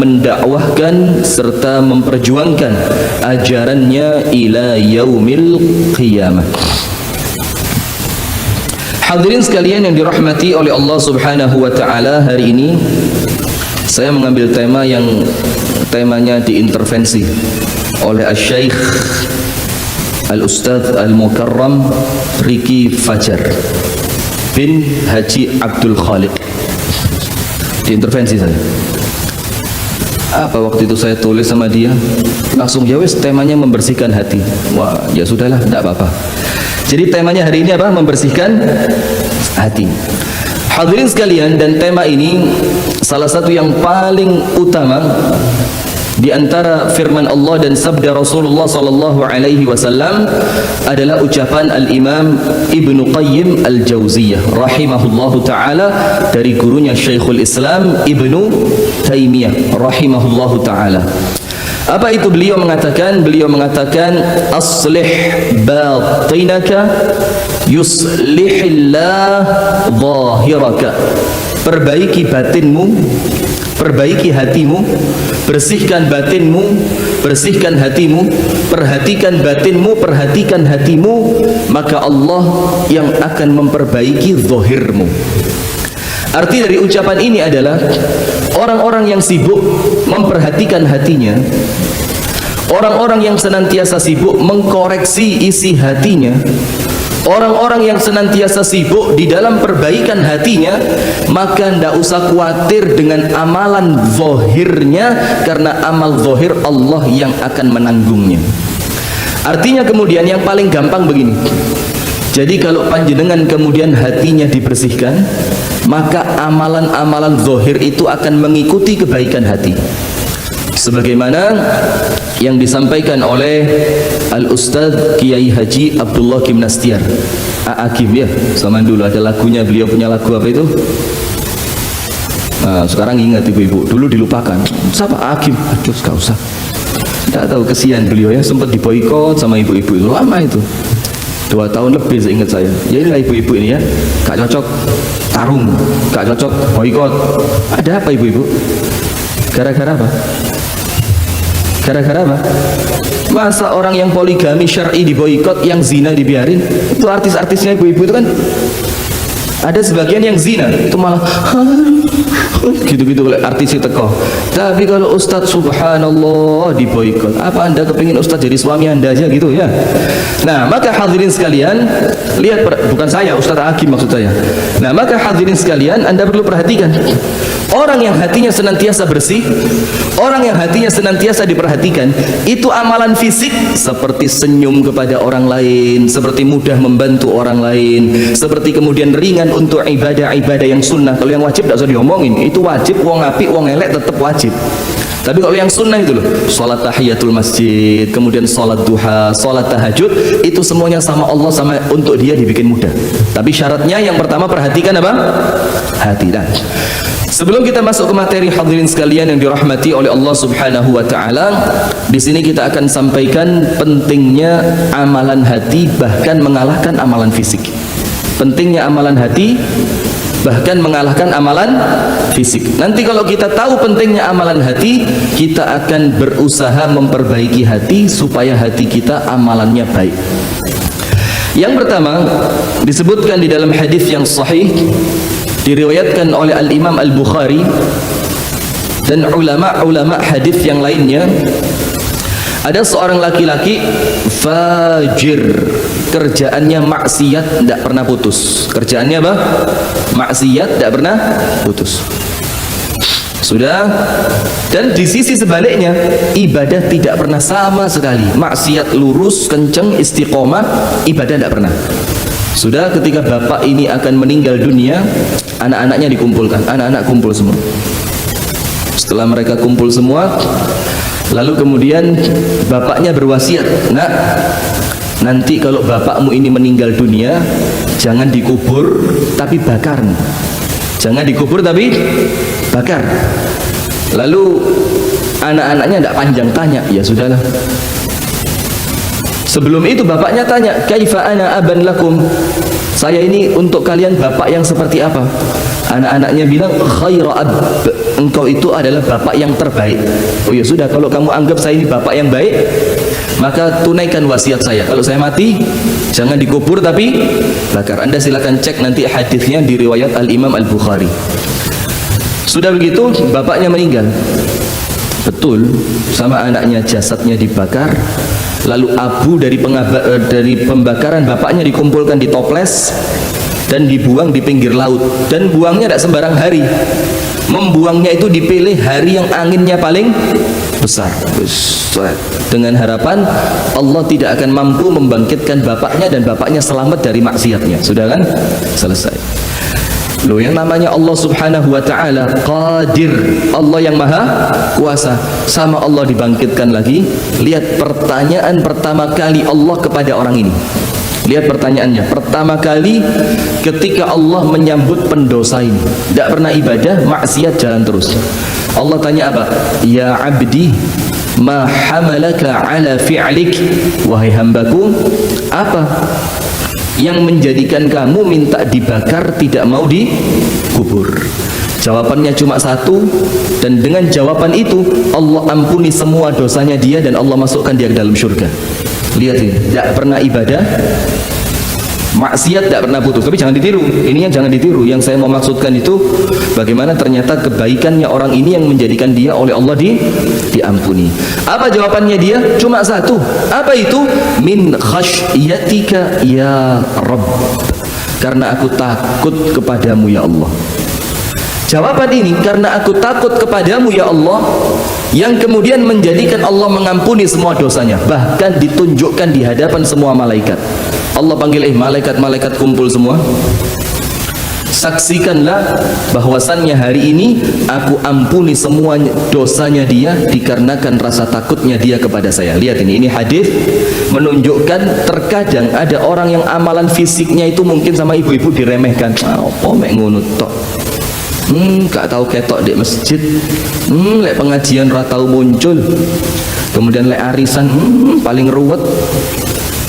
mendakwahkan serta memperjuangkan ajarannya ila yaumil qiyamah. Hadirin sekalian yang dirahmati oleh Allah Subhanahu wa taala, hari ini saya mengambil tema yang temanya diintervensi oleh Asy-Syaikh Al-Ustadz Al-Mukarram Riki Fajar bin Haji Abdul Khaliq. Diintervensi saya. Apa waktu itu saya tulis sama dia, langsung ya wes temanya membersihkan hati. Wah, ya sudahlah, tidak apa-apa. Jadi temanya hari ini apa? Membersihkan hati. Hadirin sekalian, dan tema ini salah satu yang paling utama di antara firman Allah dan sabda Rasulullah sallallahu alaihi wasallam adalah ucapan Al-Imam Ibnu Qayyim Al-Jauziyah rahimahullahu taala dari gurunya Syekhul Islam Ibnu Taimiyah rahimahullahu taala. Apa itu beliau mengatakan? Beliau mengatakan aslih batinaka yuslihillah zahiraka. Perbaiki batinmu, perbaiki hatimu, bersihkan batinmu, bersihkan hatimu, perhatikan batinmu, perhatikan hatimu, maka Allah yang akan memperbaiki zahirmu. Arti dari ucapan ini adalah orang-orang yang sibuk memperhatikan hatinya, orang-orang yang senantiasa sibuk mengkoreksi isi hatinya, orang-orang yang senantiasa sibuk di dalam perbaikan hatinya, maka tidak usah khawatir dengan amalan zahirnya, karena amal zahir Allah yang akan menanggungnya. Artinya kemudian yang paling gampang begini. Jadi kalau panjenengan kemudian hatinya dibersihkan, maka amalan-amalan zahir itu akan mengikuti kebaikan hati. Sebagaimana yang disampaikan oleh Al-Ustadz Kiai Haji Abdullah Kim Nastiar A'akim, ya, zaman dulu ada lagunya, beliau punya lagu apa itu? Nah, sekarang ingat ibu-ibu, dulu dilupakan. Siapa A'akim? Aduh, gak usah. Tidak tahu, kesian beliau ya, sempat diboikot sama ibu-ibu itu, lama itu. 2 tahun lebih seingat saya. Ya inilah ibu-ibu ini ya, gak cocok tarung, gak cocok boikot. Ada apa ibu-ibu? Gara-gara apa? Gara-gara apa? Masa orang yang poligami syar'i diboikot, yang zina dibiarin? Itu artis-artisnya ibu-ibu itu kan ada sebagian yang zina, itu malah gitu-gitu artis itu teko. Tapi kalau Ustadz subhanallah diboikot, apa anda kepingin Ustadz jadi suami anda aja gitu ya? Nah, maka hadirin sekalian, lihat, bukan saya, Ustadz Hakim maksud saya. Nah, maka hadirin sekalian, anda perlu perhatikan orang yang hatinya senantiasa bersih, orang yang hatinya senantiasa diperhatikan, itu amalan fisik seperti senyum kepada orang lain, seperti mudah membantu orang lain, seperti kemudian ringan untuk ibadah-ibadah yang sunnah. Kalau yang wajib tidak usah diomongin, itu wajib, wong apik wong elek tetap wajib. Tapi kalau yang sunnah itu loh, sholat tahiyatul masjid, kemudian sholat duha, sholat tahajud, itu semuanya sama Allah, sama untuk dia dibikin mudah. Tapi syaratnya yang pertama perhatikan apa? Hati. Dan sebelum kita masuk ke materi, hadirin sekalian yang dirahmati oleh Allah Subhanahu wa taala, di sini kita akan sampaikan pentingnya amalan hati bahkan mengalahkan amalan fisik. Pentingnya amalan hati bahkan mengalahkan amalan fisik. Nanti kalau kita tahu pentingnya amalan hati, kita akan berusaha memperbaiki hati supaya hati kita amalannya baik. Yang pertama disebutkan di dalam hadis yang sahih, diriwayatkan oleh Al-Imam Al-Bukhari dan ulama-ulama hadis yang lainnya. Ada seorang laki-laki fajir, kerjaannya maksiat, tidak pernah putus. Kerjaannya apa? Maksiat, tidak pernah putus. Sudah. Dan di sisi sebaliknya, ibadah tidak pernah sama sekali. Maksiat lurus, kenceng, istiqomah, ibadah tidak pernah. Sudah, ketika bapak ini akan meninggal dunia, anak-anaknya dikumpulkan. Anak-anak kumpul semua. Setelah mereka kumpul semua, lalu kemudian bapaknya berwasiat, nak, nanti kalau bapakmu ini meninggal dunia, jangan dikubur tapi bakar. Jangan dikubur tapi bakar. Lalu anak-anaknya tidak panjang tanya, ya sudahlah. Sebelum itu bapaknya tanya, kaifa ana aban lakum, saya ini untuk kalian bapak yang seperti apa? Anak-anaknya bilang, khaira ab, engkau itu adalah bapak yang terbaik. Oh ya sudah, kalau kamu anggap saya ini bapak yang baik, maka tunaikan wasiat saya. Kalau saya mati, jangan dikubur tapi bakar. Anda silakan cek nanti hadisnya di riwayat Al-Imam Al-Bukhari. Sudah begitu, bapaknya meninggal. Betul, sama anaknya, jasadnya dibakar. Lalu abu dari pembakaran bapaknya dikumpulkan di toples dan dibuang di pinggir laut. Dan buangnya tidak sembarang hari. Membuangnya itu dipilih hari yang anginnya paling besar, dengan harapan Allah tidak akan mampu membangkitkan bapaknya dan bapaknya selamat dari maksiatnya. Sudah kan? Selesai. Loh, yang namanya Allah Subhanahu wa ta'ala Qadir, Allah yang maha kuasa. Sama Allah dibangkitkan lagi. Lihat pertanyaan pertama kali Allah kepada orang ini. Lihat pertanyaannya. Pertama kali ketika Allah menyambut pendosa ini, tidak pernah ibadah, maksiat jalan terus. Allah tanya apa? Ya abdi, ma hamalaka ala fi'lik. Wahai hambaku, apa yang menjadikan kamu minta dibakar, tidak mau dikubur? Jawabannya cuma satu, dan dengan jawaban itu Allah ampuni semua dosanya dia dan Allah masukkan dia ke dalam surga. Lihat ini, tidak pernah ibadah, maksiat tidak pernah putus. Tapi jangan ditiru, ini yang jangan ditiru. Yang saya mau maksudkan itu bagaimana ternyata kebaikannya orang ini yang menjadikan dia oleh Allah diampuni. Apa jawabannya dia? Cuma satu. Apa itu? Min khasyatika ya Rabb, karena aku takut kepadamu ya Allah. Jawaban ini, karena aku takut kepadamu ya Allah, yang kemudian menjadikan Allah mengampuni semua dosanya. Bahkan ditunjukkan di hadapan semua malaikat. Allah panggil, malaikat-malaikat kumpul semua, saksikanlah bahwasannya hari ini aku ampuni semua dosanya dia dikarenakan rasa takutnya dia kepada saya. Lihat ini hadis menunjukkan terkadang ada orang yang amalan fisiknya itu mungkin sama ibu-ibu diremehkan. Apa mek ngono tok. Gak tahu ketok di masjid. Lek pengajian ora tahu muncul. Kemudian lek arisan paling ruwet.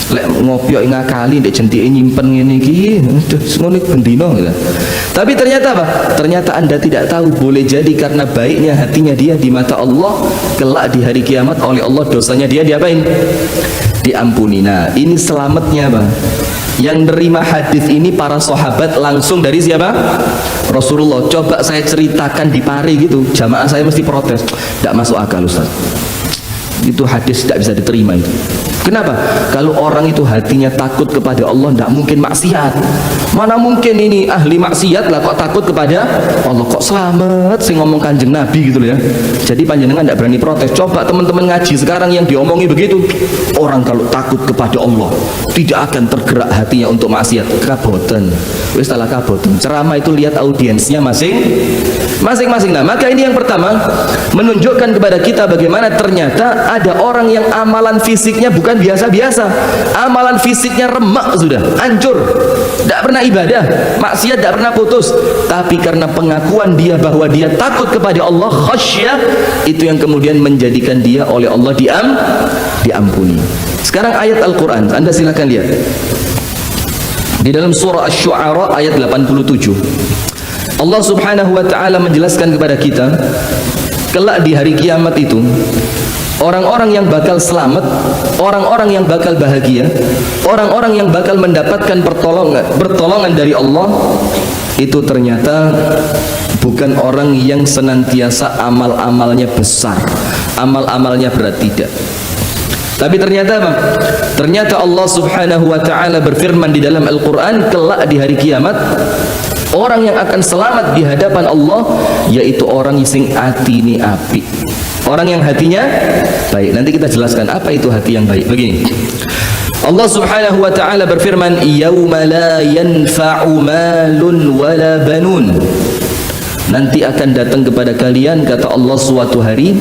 Lek ngopi kok ngakali ndek jentike nyimpen ngene iki. Aduh, ngono bendino gitu. Tapi ternyata apa? Ternyata Anda tidak tahu, boleh jadi karena baiknya hatinya dia di mata Allah, kelak di hari kiamat oleh Allah dosanya dia diapain? Diampuni. Nah, ini selamatnya, Bang. Yang nerima hadis ini para sahabat langsung dari siapa? Rasulullah. Coba saya ceritakan di Pari gitu, jamaah saya mesti protes. Tidak masuk akal, Ustaz. Itu hadis tidak bisa diterima itu. Kenapa? Kalau orang itu hatinya takut kepada Allah, tidak mungkin maksiat. Mana mungkin ini ahli maksiat lah kok takut kepada Allah, kok selamat sih ngomong Kanjeng Nabi gitu ya. Jadi panjenengan tidak berani protes. Coba teman-teman ngaji sekarang yang diomongi begitu. Orang kalau takut kepada Allah tidak akan tergerak hatinya untuk maksiat. Kaboten. Wis salah kaboten. Ceramah itu lihat audiensnya masing-masing. Nah, maka ini yang pertama menunjukkan kepada kita bagaimana ternyata ada orang yang amalan fisiknya bukan biasa-biasa, amalan fisiknya remak sudah, hancur, tidak pernah ibadah, maksiat tidak pernah putus, tapi karena pengakuan dia bahwa dia takut kepada Allah, khasyah, itu yang kemudian menjadikan dia oleh Allah diampuni. Sekarang ayat Al-Quran, Anda silakan lihat di dalam surah Asy-Syu'ara ayat 87. Allah Subhanahu wa ta'ala menjelaskan kepada kita kelak di hari kiamat itu orang-orang yang bakal selamat, orang-orang yang bakal bahagia, orang-orang yang bakal mendapatkan pertolongan dari Allah, itu ternyata bukan orang yang senantiasa amal-amalnya besar, amal-amalnya berat, tidak. Tapi ternyata apa? Ternyata Allah Subhanahu wa ta'ala berfirman di dalam Al-Quran, kelak di hari kiamat orang yang akan selamat di hadapan Allah yaitu orang yang sing atine apik, orang yang hatinya baik. Nanti kita jelaskan apa itu hati yang baik. Begini, Allah Subhanahu wa ta'ala berfirman, yauma la yanfa'u malun wala banun. Nanti akan datang kepada kalian, kata Allah, suatu hari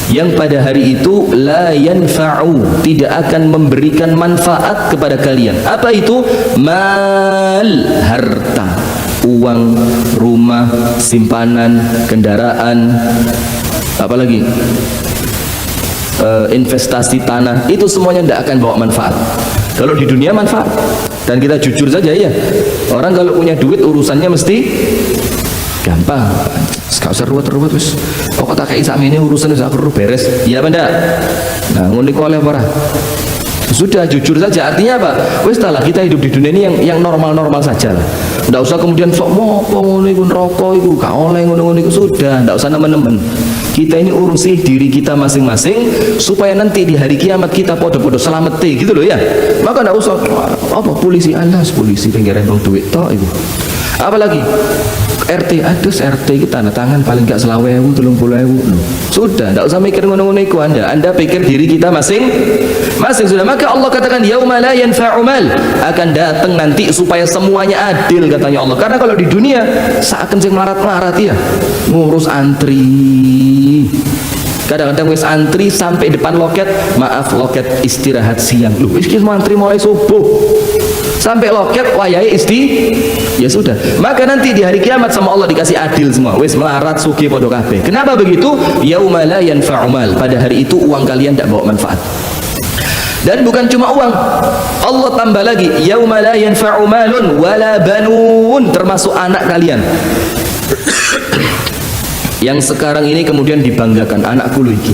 yang pada hari itu la yanfa'u, tidak akan memberikan manfaat kepada kalian. Apa itu? Mal, harta, uang, rumah, simpanan, kendaraan, apalagi investasi tanah, itu semuanya tidak akan bawa manfaat. Kalau di dunia manfaat, dan kita jujur saja ya, orang kalau punya duit urusannya mesti gampang. Gak usah ruwet-ruwet wis. Kok tak kayak sakmene urusan wis aku beres. Iya apa ndak? Nah, ngono iku oleh apa ora? Sudah jujur saja, artinya apa? Wis lah kita hidup di dunia ini yang normal-normal saja lah. Ndak usah kemudian sok mopo ngono iku neraka iku gak oleh ngono-ngono iku sudah, ndak usah nemen-nemen. Kita ini urusi diri kita masing-masing supaya nanti di hari kiamat kita podo-podo selamat gitu loh ya. Maka ndak usah apa polisi alas polisi pengen rembang duit tok iku. Apalagi RT adus RT kita tanda tangan paling gak 20.000 30.000 sudah, tidak usah mikir ngono-ngono iku. Anda pikir diri kita masing-masing sudah. Maka Allah katakan yauma la yanfa'u mal, akan datang nanti supaya semuanya adil katanya Allah. Karena kalau di dunia seakan sing melarat-melarat ya ngurus antri, kadang-kadang wis antri sampai depan loket, maaf loket istirahat siang lu wis antri mulai subuh sampai loket wayahe ya sudah. Maka nanti di hari kiamat sama Allah dikasih adil semua, wis melarat sugih padha kabeh. Kenapa begitu? Yauma la yanfa'u mal, pada hari itu uang kalian tidak bawa manfaat. Dan bukan cuma uang, Allah tambah lagi yauma la yanfa'u malun wala banun, termasuk anak kalian. Yang sekarang ini kemudian dibanggakan, anakku lu iki,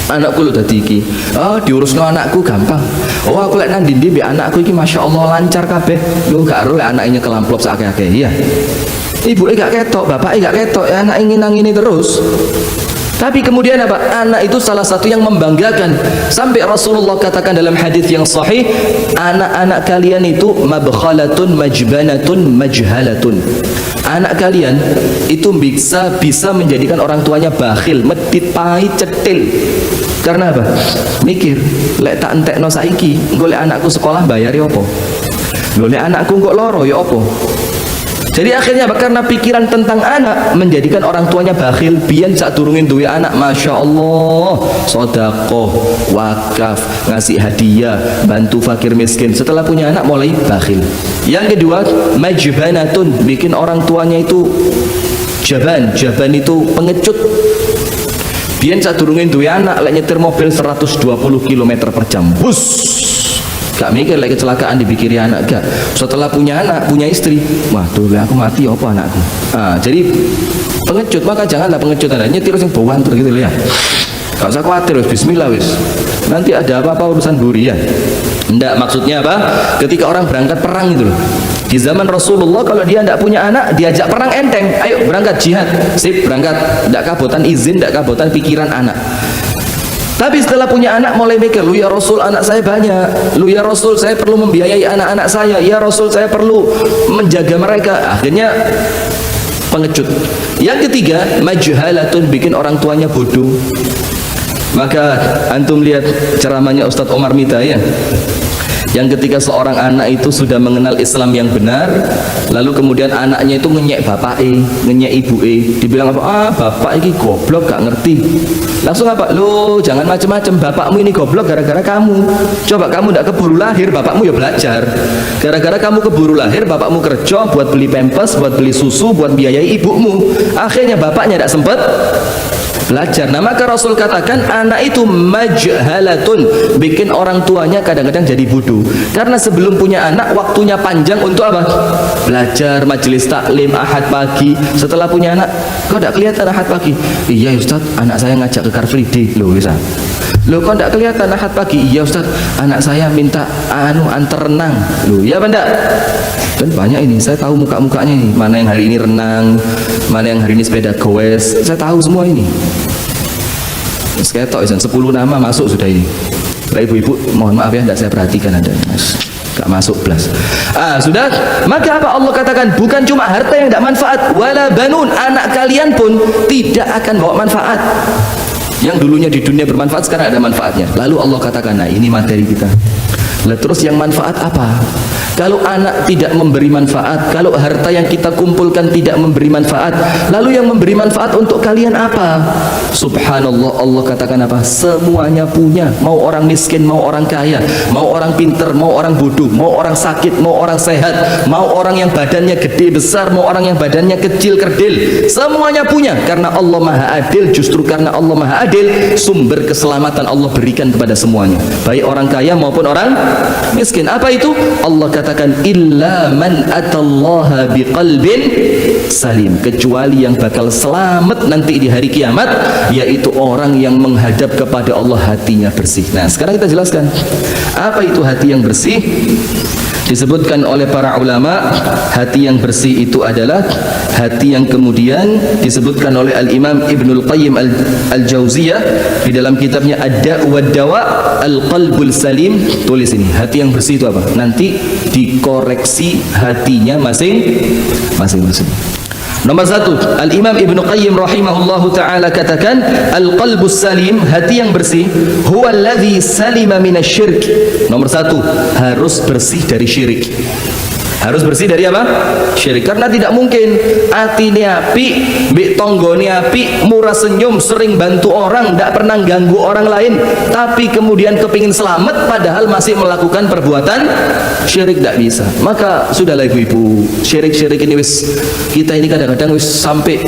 anakku lu dadi iki. Oh, diurusno anakku gampang. Oh, aku lek nang ndi mbek anakku iki masyaallah lancar kabeh. Yo gak ero lek anaknya kelamplop sakake-akeh. Iya. Ibuke gak ketok, bapake gak ketok, anak ingin nang ini terus. Tapi kemudian apa? Anak itu salah satu yang membanggakan. Sampai Rasulullah katakan dalam hadis yang sahih, anak-anak kalian itu mabkhalatun majbanatun majhalatun. Anak kalian itu bisa menjadikan orang tuanya bakhil, medit, pahit, cetil. Karena apa? Mikir, lek tak entekno saiki, engko lek anakku sekolah bayari opo? Lho lek anakku kok loro ya opo? Jadi akhirnya karena pikiran tentang anak menjadikan orang tuanya bakhil. Biyen sak durungin duwe anak, masya Allah, sedekah, wakaf, ngasih hadiah, bantu fakir miskin. Setelah punya anak mulai bakhil. Yang kedua, majbanatun, bikin orang tuanya itu jaban itu pengecut. Biyen sak durungin duwe anak lek nyetir mobil 120 km per jam. Bus. Gak mikir lagi kecelakaan dipikiri anak gak. Setelah punya anak, punya istri, wah tuh aku mati apa anakku. Jadi pengecut, maka janganlah pengecut Anda nyetir yang bawaan gitu ya. Gak usah khawatir, bismillah wis. Nanti ada apa-apa urusan buri ya. Enggak, maksudnya apa? Ketika orang berangkat perang itu loh. Di zaman Rasulullah kalau dia tidak punya anak, diajak perang enteng. Ayo berangkat jihad. Sip, berangkat. Tidak kabotan izin, tidak kabotan pikiran anak. Tapi setelah punya anak mulai mikir, lu ya Rasul anak saya banyak, lu ya Rasul saya perlu membiayai anak-anak saya, ya Rasul saya perlu menjaga mereka. Akhirnya pengecut. Yang ketiga, majhalatun, bikin orang tuanya bodoh. Maka antum lihat ceramahnya Ustadz Omar Mita ya, yang ketika seorang anak itu sudah mengenal Islam yang benar, lalu kemudian anaknya itu ngenyek bapake, ngenyek ibuke, dibilang apa? Bapak ini goblok gak ngerti. Langsung apa? Loh, jangan macam-macam, bapakmu ini goblok gara-gara kamu. Coba kamu tidak keburu lahir, bapakmu ya belajar. Gara-gara kamu keburu lahir, bapakmu kerja buat beli pampers, buat beli susu, buat biayai ibumu. Akhirnya bapaknya tidak sempat belajar. Nah, maka Rasul katakan anak itu majhalatun, bikin orang tuanya kadang-kadang jadi bodoh. Karena sebelum punya anak waktunya panjang untuk apa? Belajar, majelis taklim Ahad pagi. Setelah punya anak, kok tidak kelihatan Ahad pagi? Iya Ustaz, anak saya ngajak ke Car Free Day. Loh bisa. Loh kok tidak kelihatan Ahad pagi? Iya Ustaz, anak saya minta antar renang. Loh iya apa enggak? Dan banyak ini, saya tahu muka-mukanya ini, mana yang hari ini renang, mana yang hari ini sepeda goes, saya tahu semua ini. Saya tahu 10 nama masuk sudah ini. Ibu-ibu mohon maaf ya, tidak saya perhatikan Anda, gak masuk belas. Sudah. Maka apa Allah katakan? Bukan cuma harta yang tidak manfaat, wala banun, anak kalian pun tidak akan bawa manfaat. Yang dulunya di dunia bermanfaat sekarang ada manfaatnya. Lalu Allah katakan, nah ini materi kita. Lah terus yang manfaat apa? Kalau anak tidak memberi manfaat, kalau harta yang kita kumpulkan tidak memberi manfaat, lalu yang memberi manfaat untuk kalian apa? Subhanallah, Allah katakan apa? Semuanya punya. Mau orang miskin, mau orang kaya, mau orang pinter, mau orang bodoh, mau orang sakit, mau orang sehat, mau orang yang badannya gede besar, mau orang yang badannya kecil kerdil, semuanya punya. Karena Allah Maha Adil, justru karena Allah Maha Adil, sumber keselamatan Allah berikan kepada semuanya, baik orang kaya maupun orang Miskin. Apa itu? Allah katakan illa man atallaha biqalbin salim, kecuali yang bakal selamat nanti di hari kiamat, yaitu orang yang menghadap kepada Allah hatinya bersih. Nah, sekarang kita jelaskan apa itu hati yang bersih. Disebutkan oleh para ulama, hati yang bersih itu adalah hati yang kemudian disebutkan oleh Al-Imam Ibnul Qayyim Al-Jauziyah di dalam kitabnya Ad-Da' wa Dawa, Al-Qalbul Salim. Tulis ini, hati yang bersih itu apa? Nanti dikoreksi hatinya masing-masing. Nomor 1, Al-Imam Ibnu Qayyim rahimahullahu ta'ala katakan, Al-Qalbus Salim, hati yang bersih, huwa alladhi salima minasyirk. Nomor 1, harus bersih dari syirik. Harus bersih dari apa? Syirik. Karena tidak mungkin hati ni api, mbek tonggo ni api, murah senyum, sering bantu orang, tidak pernah ganggu orang lain, tapi kemudian kepingin selamat padahal masih melakukan perbuatan syirik. Tidak bisa. Maka sudahlah ibu-ibu, syirik-syirik ini kita ini kadang-kadang sampai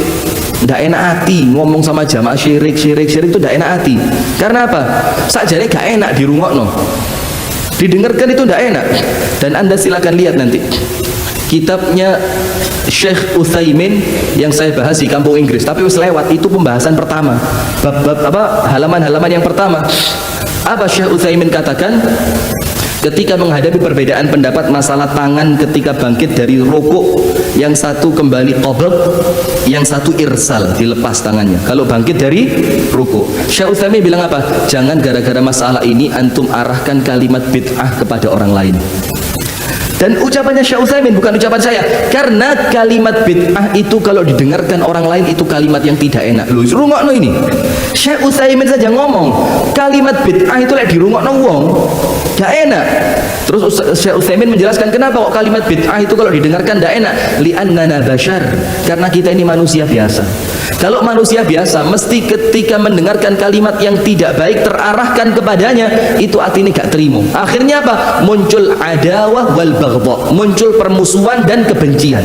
tidak enak hati ngomong sama jamaah syirik itu tidak enak hati. Karena apa? Sakjane gak enak dirungokno, didengarkan itu tidak enak. Dan Anda silakan lihat nanti kitabnya Syekh Utsaimin yang saya bahas di kampung Inggris, tapi wis lewat, itu pembahasan pertama, bab halaman-halaman yang pertama. Apa Syekh Utsaimin katakan? Ketika menghadapi perbedaan pendapat masalah tangan ketika bangkit dari rukuk, yang satu kembali qabd, yang satu irsal, dilepas tangannya kalau bangkit dari rukuk. Syekh Utsaimin bilang apa? Jangan gara-gara masalah ini antum arahkan kalimat bid'ah kepada orang lain. Dan ucapannya Syekh Utsaimin, bukan ucapan saya. Karena kalimat bid'ah itu kalau didengarkan orang lain itu kalimat yang tidak enak. Loh, rungokno ini. Syekh Utsaimin saja ngomong, kalimat bid'ah itu lek dirungokno wong gak enak. Terus Syekh Utsaimin menjelaskan kenapa kok kalimat bid'ah itu kalau didengarkan gak enak. Li'annana bashar, karena kita ini manusia biasa. Kalau manusia biasa, mesti ketika mendengarkan kalimat yang tidak baik terarahkan kepadanya, itu hati ini gak terima. Akhirnya apa? Muncul adawah wal baghdha, muncul permusuhan dan kebencian.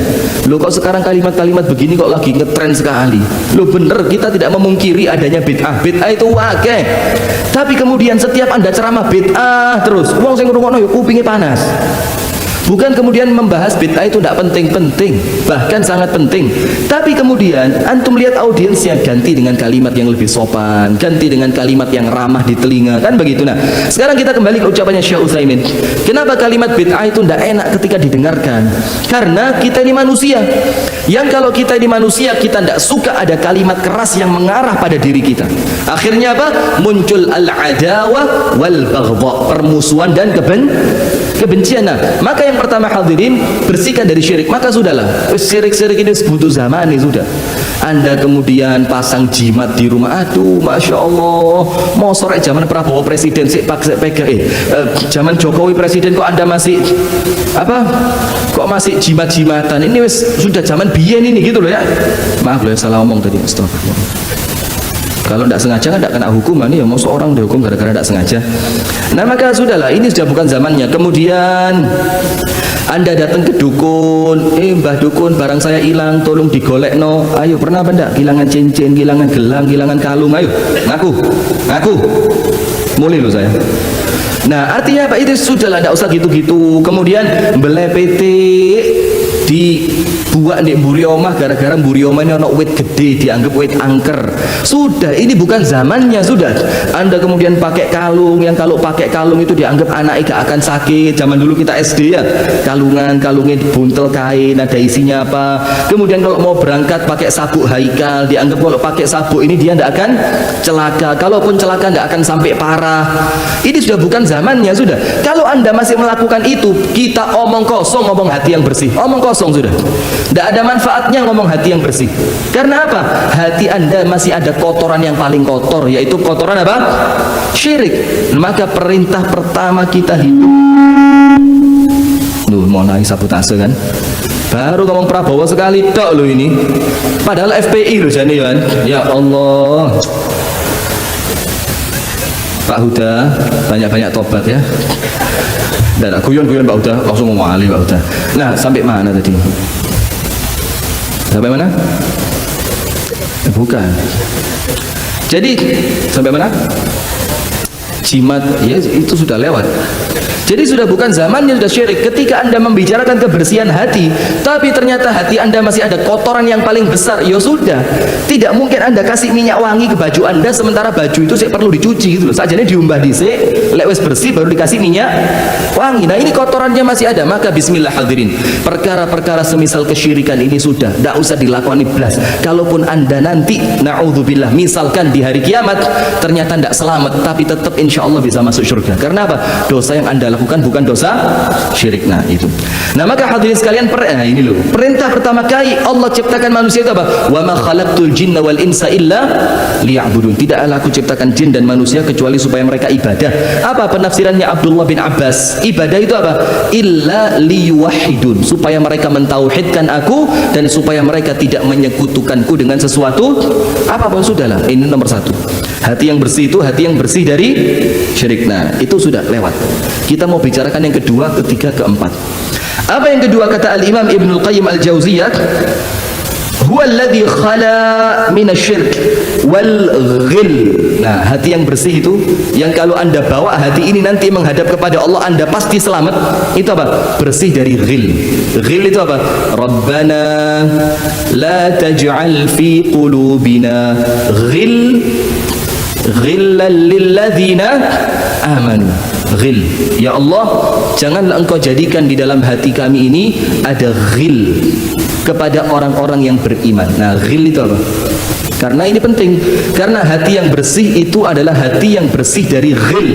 Loh, kok sekarang kalimat-kalimat begini kok lagi ngetren sekali. Loh, bener, kita tidak memungkiri adanya bid'ah. Bid'ah itu akeh. Tapi kemudian setiap Anda ceramah bid'ah terus, wong sing ngrungokno yo kupinge panas. Bukan kemudian membahas bid'ah itu tidak penting-penting, bahkan sangat penting. Tapi kemudian antum lihat audiensnya, ganti dengan kalimat yang lebih sopan, ganti dengan kalimat yang ramah di telinga, kan begitu. Nah, sekarang kita kembali ke ucapannya Syekh Utsaimin. Kenapa kalimat bid'ah itu tidak enak ketika didengarkan? Karena kita ini manusia. Yang kalau kita ini manusia, kita tidak suka ada kalimat keras yang mengarah pada diri kita. Akhirnya apa? Muncul al-adawah wal baghdha, permusuhan dan kebencian. Nah, maka yang pertama hadirin, bersihkan dari syirik. Maka sudahlah, syirik-syirik ini butuh zaman nih sudah. Anda kemudian pasang jimat di rumah, aduh, masya Allah, mau sore zaman Prabowo presiden sih zaman Jokowi presiden kok Anda masih apa? Kok masih jimat-jimatan? Ini sudah zaman biyen ini gitu loh ya. Maaf loh, salah ngomong tadi. Astagfirullah. Kalau tidak sengaja kan tidak kena hukuman, ya mau seorang dihukum gara-gara tidak sengaja. Nah, maka sudahlah, ini sudah bukan zamannya. Kemudian Anda datang ke dukun, Mbah dukun, barang saya hilang, tolong digolekno. Ayo, pernah apa enggak? Kehilangan cincin, kehilangan gelang, kehilangan kalung, ayo ngaku. Mulai loh saya. Nah, artinya apa? Itu sudahlah, tidak usah gitu-gitu. Kemudian belepete dibuat di mburi omah, gara-gara mburi omah ini ada wit gede, dianggap wit angker. Sudah, ini bukan zamannya. Sudah, Anda kemudian pakai kalung, yang kalau pakai kalung itu dianggap anak gak akan sakit. Zaman dulu kita SD ya, kalungnya dibuntel kain, ada isinya apa. Kemudian kalau mau berangkat pakai sabuk haikal, dianggap kalau pakai sabuk ini dia tidak akan celaka. Kalaupun celaka tidak akan sampai parah. Ini sudah bukan zamannya. Sudah, kalau Anda masih melakukan itu, kita omong kosong, ngomong hati yang bersih, omong kosong sudah. Tidak ada manfaatnya ngomong hati yang bersih. Karena apa? Hati Anda masih ada kotoran yang paling kotor, yaitu kotoran apa? Syirik. Maka perintah pertama kita hidup. Loh, mau naik sabotase kan? Baru ngomong Prabowo sekali tok loh ini. Padahal FPI loh jane kan. Ya Allah. Pak Huda, banyak-banyak tobat ya. Dan guyon-guyon Pak Huda, langsung ngomong ali Pak Huda. Nah, sampai mana tadi? Sampai mana? Bukan. Jadi sampai mana? Jimat, ya itu sudah lewat. Jadi sudah bukan zamannya sudah syirik. Ketika Anda membicarakan kebersihan hati, tapi ternyata hati Anda masih ada kotoran yang paling besar, ya sudah. Tidak mungkin Anda kasih minyak wangi ke baju Anda sementara baju itu perlu dicuci gitu loh. Sajane diumbah dhisik, lek wis bersih baru dikasih minyak wangi. Nah, ini kotorannya masih ada, maka bismillah hadirin. Perkara-perkara semisal kesyirikan ini sudah tidak usah dilakoni blas. Kalaupun Anda nanti naudzubillah misalkan di hari kiamat ternyata tidak selamat, tapi tetap insya Allah bisa masuk surga. Karena apa? Dosa yang Anda lakukan bukan dosa syirik. Nah itu. Nah maka hadirin sekalian, ini loh perintah pertama kali Allah ciptakan manusia itu apa? Wa ma khalaqtul jinna wal insa illa liya'budun. Tidaklah aku ciptakan jin dan manusia kecuali supaya mereka ibadah. Apa penafsirannya Abdullah bin Abbas? Ibadah itu apa? Illa liyuwahhidun, supaya mereka mentauhidkan aku dan supaya mereka tidak menyekutukanku dengan sesuatu apapun. Sudahlah, ini nomor satu. Hati yang bersih itu hati yang bersih dari syirik. Nah itu sudah lewat. Kita mau bicarakan yang kedua, ketiga, keempat. Apa yang kedua? Kata Al-Imam Ibnul Qayyim Al-Jauziyah, huwa alladhi khala minasyirk wal ghil. Nah, hati yang bersih itu yang kalau Anda bawa hati ini nanti menghadap kepada Allah, Anda pasti selamat. Itu apa? Bersih dari ghil. Ghil itu apa? Rabbana la taj'al fi qulubina ghillan lilladzina amanu. Ghil, ya Allah, janganlah Engkau jadikan di dalam hati kami ini ada ghil kepada orang-orang yang beriman. Nah, ghil itu apa? Karena ini penting, karena hati yang bersih itu adalah hati yang bersih dari ghil,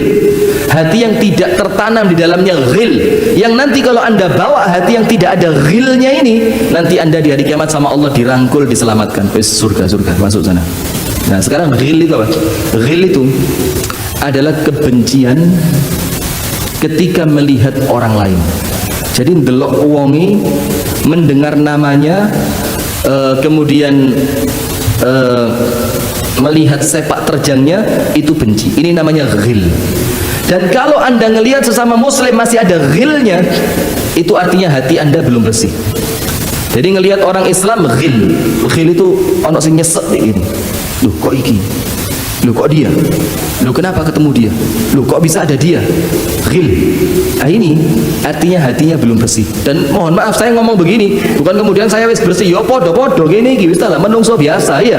hati yang tidak tertanam di dalamnya ghil, yang nanti kalau Anda bawa hati yang tidak ada ghilnya ini, nanti Anda di hari kiamat sama Allah dirangkul, diselamatkan, surga masuk sana. Nah sekarang ghil itu apa? Ghil itu adalah kebencian ketika melihat orang lain. Jadi ndelok wongi, mendengar namanya, kemudian melihat sepak terjangnya, itu benci. Ini namanya ghil. Dan kalau Anda ngelihat sesama muslim masih ada ghilnya, itu artinya hati Anda belum bersih. Jadi ngelihat orang Islam ghil. Ghil itu ono sing nyesek ini. Loh kok iki? Loh kok dia? Loh kenapa ketemu dia? Loh kok bisa ada dia? Ghil. Nah ini artinya hatinya belum bersih. Dan mohon maaf saya ngomong begini, bukan kemudian saya wis bersih, yo podo-podo gini wis lah menungso biasa ya.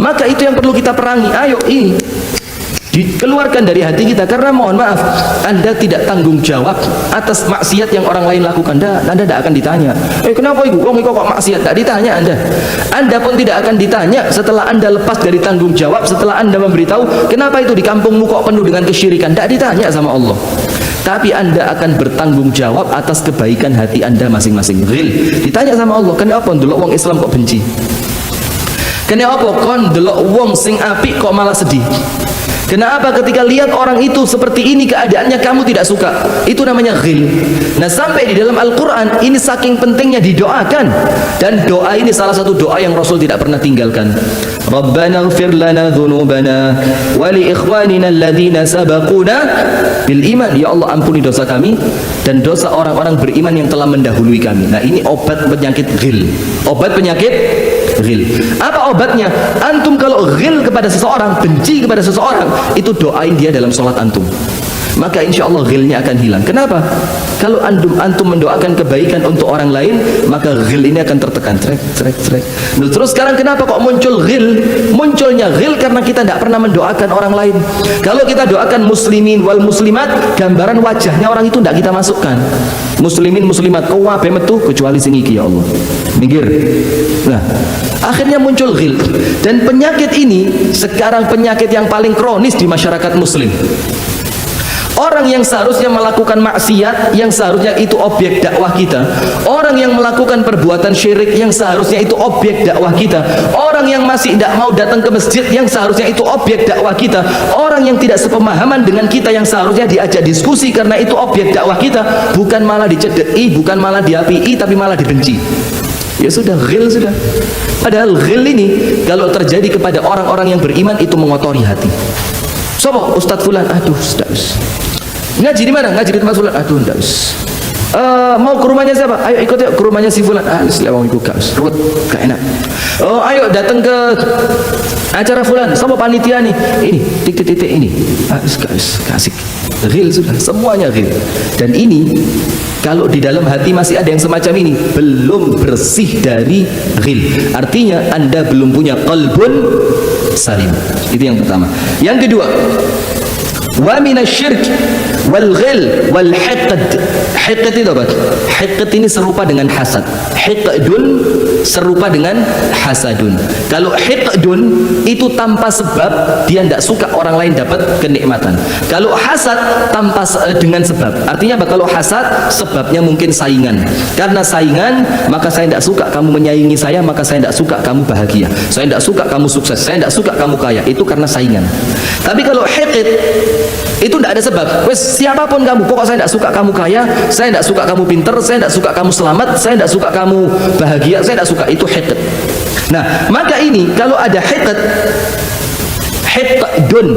Maka itu yang perlu kita perangi. Ayo ini dikeluarkan dari hati kita, karena mohon maaf Anda tidak tanggung jawab atas maksiat yang orang lain lakukan. Anda tidak akan ditanya, kenapa ibu kok maksiat? Tidak ditanya Anda. Anda pun tidak akan ditanya setelah Anda lepas dari tanggung jawab, setelah Anda memberitahu kenapa itu di kampungmu kok penuh dengan kesyirikan. Tidak ditanya sama Allah. Tapi Anda akan bertanggung jawab atas kebaikan hati Anda masing-masing. Ghil, ditanya sama Allah, kenapa ndelok wong Islam kok benci? Kenapa kon ndelok wong sing apik kok malah sedih? Kenapa ketika lihat orang itu seperti ini keadaannya kamu tidak suka? Itu namanya ghil. Nah sampai di dalam Al-Quran ini saking pentingnya didoakan. Dan doa ini salah satu doa yang Rasul tidak pernah tinggalkan. Rabbana ighfir lana dhunubana wa li ikhwanina alladhina sabaquna bil iman. Ya Allah, ampuni dosa kami dan dosa orang-orang beriman yang telah mendahului kami. Nah ini obat penyakit ghil. Obat penyakit ghil. Apa obatnya? Antum kalau ghil kepada seseorang, benci kepada seseorang, itu doain dia dalam sholat antum, maka insya Allah ghilnya akan hilang. Kenapa? Kalau antum mendoakan kebaikan untuk orang lain, maka ghil ini akan tertekan. Nah, terus sekarang kenapa kok muncul ghil? Munculnya ghil karena kita tidak pernah mendoakan orang lain. Kalau kita doakan muslimin wal muslimat, gambaran wajahnya orang itu tidak kita masukkan. Muslimin muslimat kau wae metu kecuali sing iki, ya Allah. Minggir. Nah, akhirnya muncul ghil. Dan penyakit ini sekarang penyakit yang paling kronis di masyarakat muslim. Orang yang seharusnya melakukan maksiat, yang seharusnya itu objek dakwah kita, orang yang melakukan perbuatan syirik, yang seharusnya itu objek dakwah kita, orang yang masih tidak mau datang ke masjid, yang seharusnya itu objek dakwah kita, orang yang tidak sepemahaman dengan kita, yang seharusnya diajak diskusi karena itu objek dakwah kita, bukan malah dicedeki, bukan malah diapii, tapi malah dibenci. Ya sudah, ghil sudah. Padahal ghil ini kalau terjadi kepada orang-orang yang beriman itu mengotori hati. Sopo Ustadz Fulan, aduh, sudah. Ngaji di mana? Ngaji di tempat Fulan, aduh, enggak. Mau ke rumahnya siapa? Ayo ikut yuk ke rumahnya si fulan. Selewang ikut gak enak. Oh, ayo datang ke acara fulan sama panitia nih. Ini titik-titik ini. Kasih ghil sudah, semuanya ghil. Dan ini kalau di dalam hati masih ada yang semacam ini, belum bersih dari ghil. Artinya Anda belum punya qalbun salim. Itu yang pertama. Yang kedua, wa minasyirk wal ghil wal hiqd. Hiqd itu apa? Hiqd ini serupa dengan hasad. Hiqdun serupa dengan hasadun. Kalau hiqdun itu tanpa sebab, dia tidak suka orang lain dapat kenikmatan. Kalau hasad tanpa dengan sebab. Artinya apa? Kalau hasad sebabnya mungkin saingan. Karena saingan, maka saya tidak suka kamu menyaingi saya, maka saya tidak suka kamu bahagia. Saya tidak suka kamu sukses, saya tidak suka kamu kaya. Itu karena saingan. Tapi kalau hiqd itu tidak ada sebab. Wes siapapun kamu, pokok saya tidak suka kamu kaya, saya tidak suka kamu pinter, saya tidak suka kamu selamat, saya tidak suka kamu bahagia, saya tidak suka. Itu hiqd. Nah, maka ini kalau ada hiqd, hiqdun,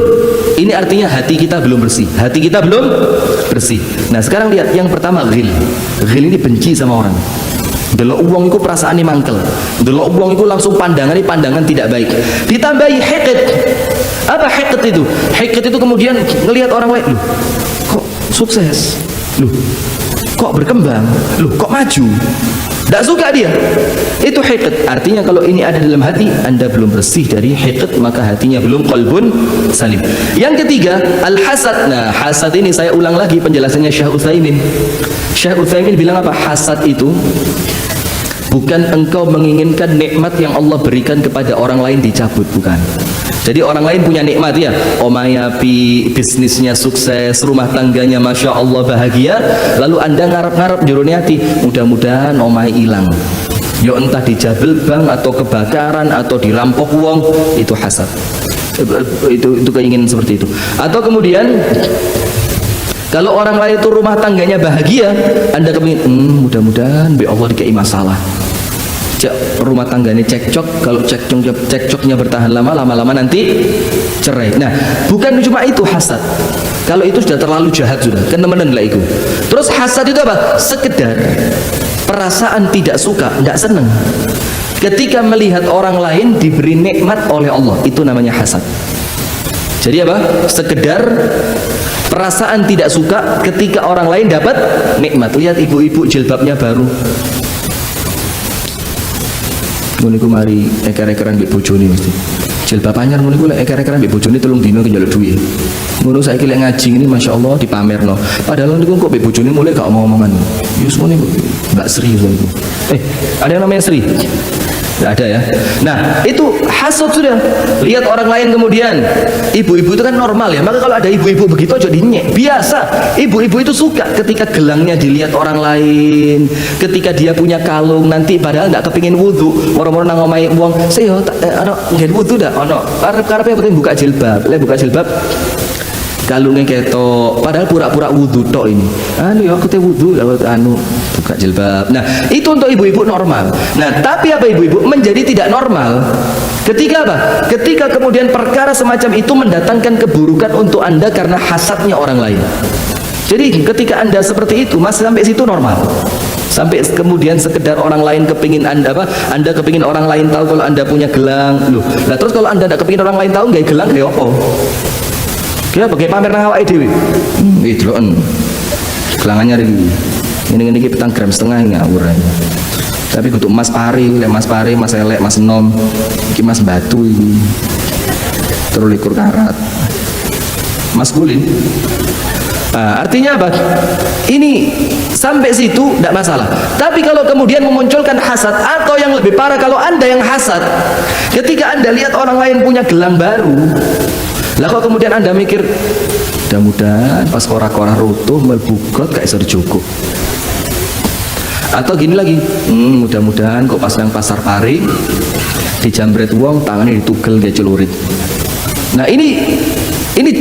ini artinya hati kita belum bersih. Hati kita belum bersih. Nah, sekarang lihat yang pertama, ghil. Ghil ini benci sama orang. Delok uang itu perasaan ini mangkel. Delok uang itu langsung pandangan tidak baik. Ditambahi hiqd. Apa hiqd itu? Hiqd itu kemudian ngelihat orang lain, loh, kok sukses? Loh, kok berkembang? Loh, kok maju? Tidak suka dia. Itu hiqd. Artinya kalau ini ada dalam hati, Anda belum bersih dari hiqd, maka hatinya belum qalbun salim. Yang ketiga, al-hasad. Nah, hasad ini saya ulang lagi penjelasannya Syekh Utsaimin. Syekh Utsaimin bilang apa? Hasad itu bukan engkau menginginkan nikmat yang Allah berikan kepada orang lain dicabut, bukan. Jadi orang lain punya nikmat ya, omahnya api, bisnisnya sukses, rumah tangganya masya Allah bahagia, lalu Anda ngarep-ngarep jero hati, mudah-mudahan omahnya hilang. Ya entah dijabel bang atau kebakaran atau dirampok wong, itu hasad. Itu keinginan seperti itu. Atau kemudian kalau orang lain itu rumah tangganya bahagia, Anda kepingin, mudah-mudahan be Allah dikei masalah. Rumah tangganya cekcok, kalau cekcoknya bertahan lama-lama nanti cerai. Nah, bukan cuma itu hasad. Kalau itu sudah terlalu jahat sudah, kenemenan lah itu. Terus hasad itu apa? Sekedar perasaan tidak suka, tidak senang ketika melihat orang lain diberi nikmat oleh Allah, itu namanya hasad. Jadi apa? Sekedar perasaan tidak suka ketika orang lain dapat nikmat. Lihat ibu-ibu jilbabnya baru, ngono mari eker-ekeran mbek bojone mesti. Jilbab anyar ngono iku lek eker-ekeran mbek bojone 3 dina njaluk duit. Ngono saiki lek ngaji ini masyaallah dipamerno. Padahal niku kok mbek bojone mulai gak omong-omongan. Yus ngono enggak serius niku. Ada yang namanya Sri? Tidak ada ya. Nah, itu hasad sudah. Lihat orang lain kemudian. Ibu-ibu itu kan normal ya. Maka kalau ada ibu-ibu begitu aja dinyek. Biasa. Ibu-ibu itu suka ketika gelangnya dilihat orang lain. Ketika dia punya kalung nanti padahal nggak kepingin wudhu. Moro-moro nang omahe wong, "Saya ana ngen wudhu dak ana." Karep-karepe penting buka jilbab. Lek buka jilbab kalungnya ketok, padahal pura-pura wudhu tok ini. Ya aku teh wudhu, buka jilbab. Nah, itu untuk ibu-ibu normal. Nah, tapi apa ibu-ibu menjadi tidak normal ketika apa? Ketika kemudian perkara semacam itu mendatangkan keburukan untuk Anda karena hasadnya orang lain. Jadi ketika Anda seperti itu, masih sampai situ normal. Sampai kemudian sekedar orang lain kepingin Anda apa? Anda kepingin orang lain tahu kalau Anda punya gelang. Loh, nah terus kalau Anda tidak kepingin orang lain tahu nggak gelang kayak apa? Dia pakai pamer nang awake dhewe. Deloken. Gelangannya ini petang gram setengah ngawur aja. Tapi kudu emas pari, emas elek, emas enom. Iki emas batu iki. 23 karat. Maskulin. Nah, artinya apa? Ini sampai situ tidak masalah. Tapi kalau kemudian memunculkan hasad, atau yang lebih parah kalau Anda yang hasad, ketika Anda lihat orang lain punya gelang baru, lah kok kemudian Anda mikir, mudah-mudahan pas kora-kora rutuh melbugot gak iso dicukup. Atau gini lagi, mudah-mudahan kok pas nang pasar pari dijambret wong tangannya ditugel kayak celurit. Nah ini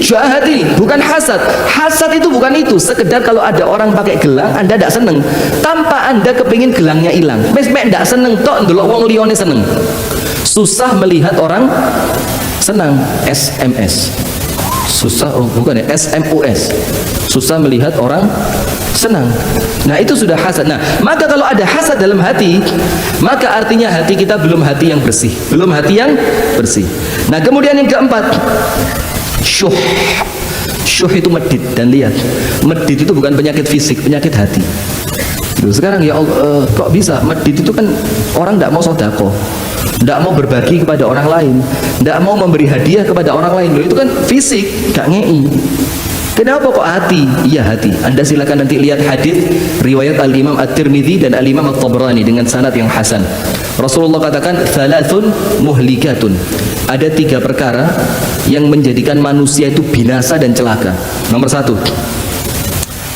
jahat, ini bukan hasad. Hasad itu bukan itu. Sekedar kalau ada orang pakai gelang Anda tidak seneng, tanpa Anda kepingin gelangnya hilang. Mes-mes tidak seneng tok ndelok wong liyane seneng. Susah melihat orang senang. SMS susah, bukan ya, SMUS susah melihat orang senang. Nah itu sudah hasad. Nah maka kalau ada hasad dalam hati, maka artinya hati kita belum hati yang bersih, belum hati yang bersih. Nah kemudian yang keempat, syuh. Syuh itu medit. Dan lihat, medit itu bukan penyakit fisik, penyakit hati. Loh, sekarang ya Allah, kok bisa medit itu kan orang tidak mau sedekah, tidak mau berbagi kepada orang lain, tidak mau memberi hadiah kepada orang lain. Loh, itu kan fisik, gak ngei. Kenapa kok hati? Iya hati. Anda silakan nanti lihat hadis riwayat Al-Imam At-Tirmidzi dan Al-Imam At-Tabrani dengan sanad yang hasan. Rasulullah katakan, "Thalathun muhlikatun." Ada 3 perkara yang menjadikan manusia itu binasa dan celaka. Nomor 1,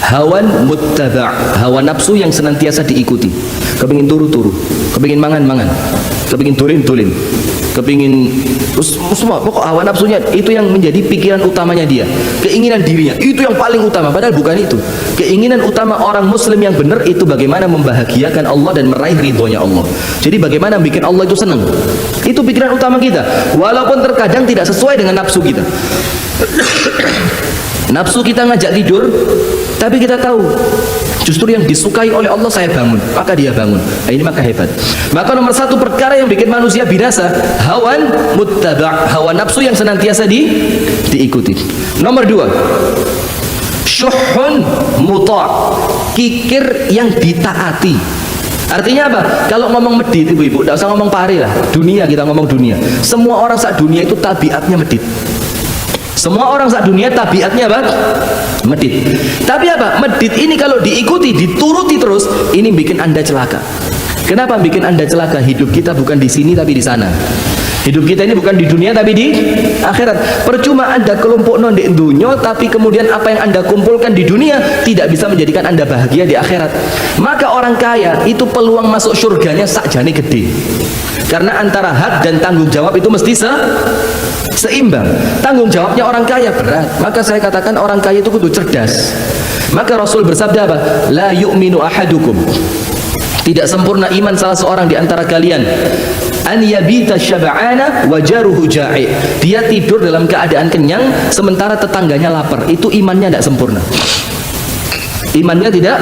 hawan muttaba', hawa nafsu yang senantiasa diikuti. Kepingin turu-turu, kepingin mangan-mangan, kepingin turin-turin, kepingin semua, pokok hawa nafsunya itu yang menjadi pikiran utamanya dia. Keinginan dirinya itu yang paling utama, padahal bukan itu. Keinginan utama orang muslim yang benar itu bagaimana membahagiakan Allah dan meraih ridhonya Allah. Jadi bagaimana bikin Allah itu senang. Itu pikiran utama kita. Walaupun terkadang tidak sesuai dengan nafsu kita. Nafsu kita ngajak tidur, tapi kita tahu justru yang disukai oleh Allah saya bangun, maka dia bangun. Nah, ini maka hebat. Maka nomor 1 perkara yang bikin manusia binasa, hawan muttaba', hawa nafsu yang senantiasa diikuti. Nomor 2, syuhun muta', kikir yang ditaati. Artinya apa? Kalau ngomong medit ibu-ibu, tidak usah ngomong pare lah. Dunia, kita ngomong dunia. Semua orang saat dunia itu tabiatnya medit. Semua orang saat dunia tabiatnya apa? Medit. Tapi apa? Medit ini kalau diikuti, dituruti terus, ini bikin Anda celaka. Kenapa bikin Anda celaka? Hidup kita bukan di sini tapi di sana. Hidup kita ini bukan di dunia tapi di akhirat. Percuma Anda kelompok non di dunia, tapi kemudian apa yang Anda kumpulkan di dunia tidak bisa menjadikan Anda bahagia di akhirat. Maka orang kaya itu peluang masuk surganya sakjane gede. Karena antara hak dan tanggung jawab itu mesti seimbang. Tanggung jawabnya orang kaya berat. Maka saya katakan orang kaya itu kudu cerdas. Maka Rasul bersabda apa? La yu'minu ahadukum. Tidak sempurna iman salah seorang di antara kalian. An yabita syab'ana wa jaruhu ja'i. Dia tidur dalam keadaan kenyang sementara tetangganya lapar. Itu imannya tidak sempurna. Imannya tidak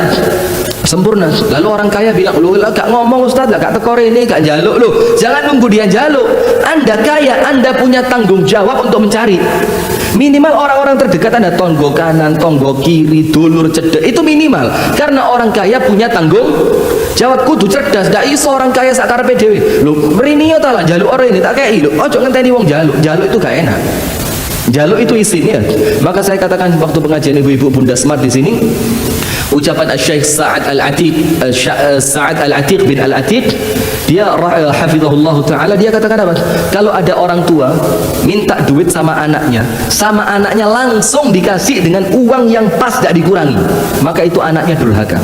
sempurna. Lalu orang kaya bilang, "Loh, gak ngomong Ustaz, gak tekor ini, gak jaluk." Loh, jangan nunggu dia jaluk. Anda kaya, Anda punya tanggung jawab untuk mencari. Minimal orang-orang terdekat Anda, tonggo kanan, tonggo kiri, dulur, cedek, itu minimal. Karena orang kaya punya tanggung jawab, kudu cerdas. Gak iso orang kaya sakarepe dhewe. Loh, mrene yo ta lah jaluk orang ini tak kei lho. Ojo ngenteni wong jaluk. Jaluk itu gak enak. Jaluk itu isinya. Maka saya katakan waktu pengajian ibu-ibu Bunda Smart di sini, ucapan Syekh Sa'ad Al-Atiq, Sa'ad Al-Atiq bin Al-Atiq, dia hafizahullah taala, dia katakan apa? Kalau ada orang tua minta duit sama anaknya langsung dikasih dengan uang yang pas, tidak dikurangi, maka itu anaknya durhaka.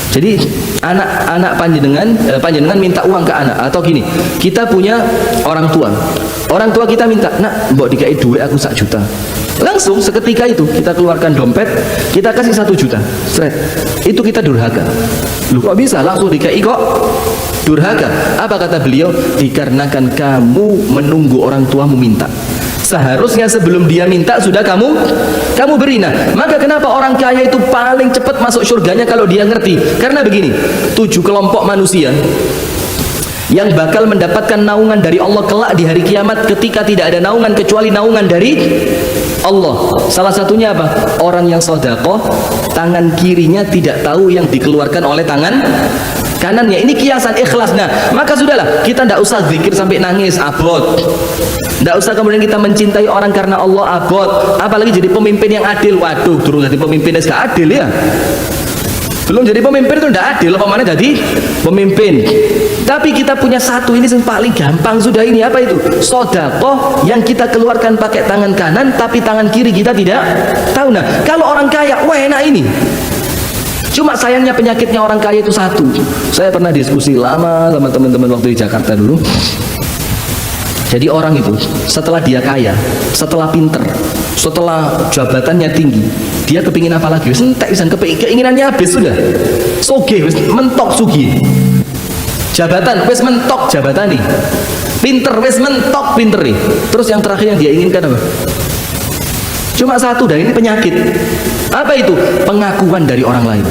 Jadi anak panjenengan minta uang ke anak, atau gini, kita punya orang tua kita minta, "Nak, mbok dikai duit aku 1 juta." Langsung seketika itu kita keluarkan dompet, kita kasih 1 juta. Sret. Itu kita durhaka. Lu kok bisa langsung dikai kok? Durhaka. Apa kata beliau? Dikarenakan kamu menunggu orang tuamu minta. Seharusnya sebelum dia minta sudah kamu beri. Nah, maka kenapa orang kaya itu paling cepat masuk surganya kalau dia ngerti? Karena begini, 7 kelompok manusia yang bakal mendapatkan naungan dari Allah kelak di hari kiamat, ketika tidak ada naungan kecuali naungan dari Allah. Salah satunya apa? Orang yang sedekah, tangan kirinya tidak tahu yang dikeluarkan oleh tangan kanannya. Ini kiasan ikhlas. Nah, maka sudahlah, kita tidak usah zikir sampai nangis, abot. Tidak usah kemudian kita mencintai orang karena Allah, abot. Apalagi jadi pemimpin yang adil. Waduh, turun jadi pemimpin yang gak adil ya. Belum jadi pemimpin itu tidak adil, apa mana jadi pemimpin. Tapi kita punya satu, ini yang paling gampang sudah, ini apa itu? Sedekah yang kita keluarkan pakai tangan kanan, tapi tangan kiri kita tidak tahu. Nah, kalau orang kaya, wah enak ini. Cuma sayangnya penyakitnya orang kaya itu satu. Saya pernah diskusi lama sama teman-teman waktu di Jakarta dulu. Jadi orang itu setelah dia kaya, setelah pinter, setelah jabatannya tinggi, dia kepingin apa lagi? Wis entek pisan, keinginannya habis sudah. Sugih wis mentok sugih. Jabatan wis mentok jabatan nih. Pinter wis mentok pinter nih. Terus yang terakhir yang dia inginkan apa? Cuma satu, dan ini penyakit. Apa itu? Pengakuan dari orang lain.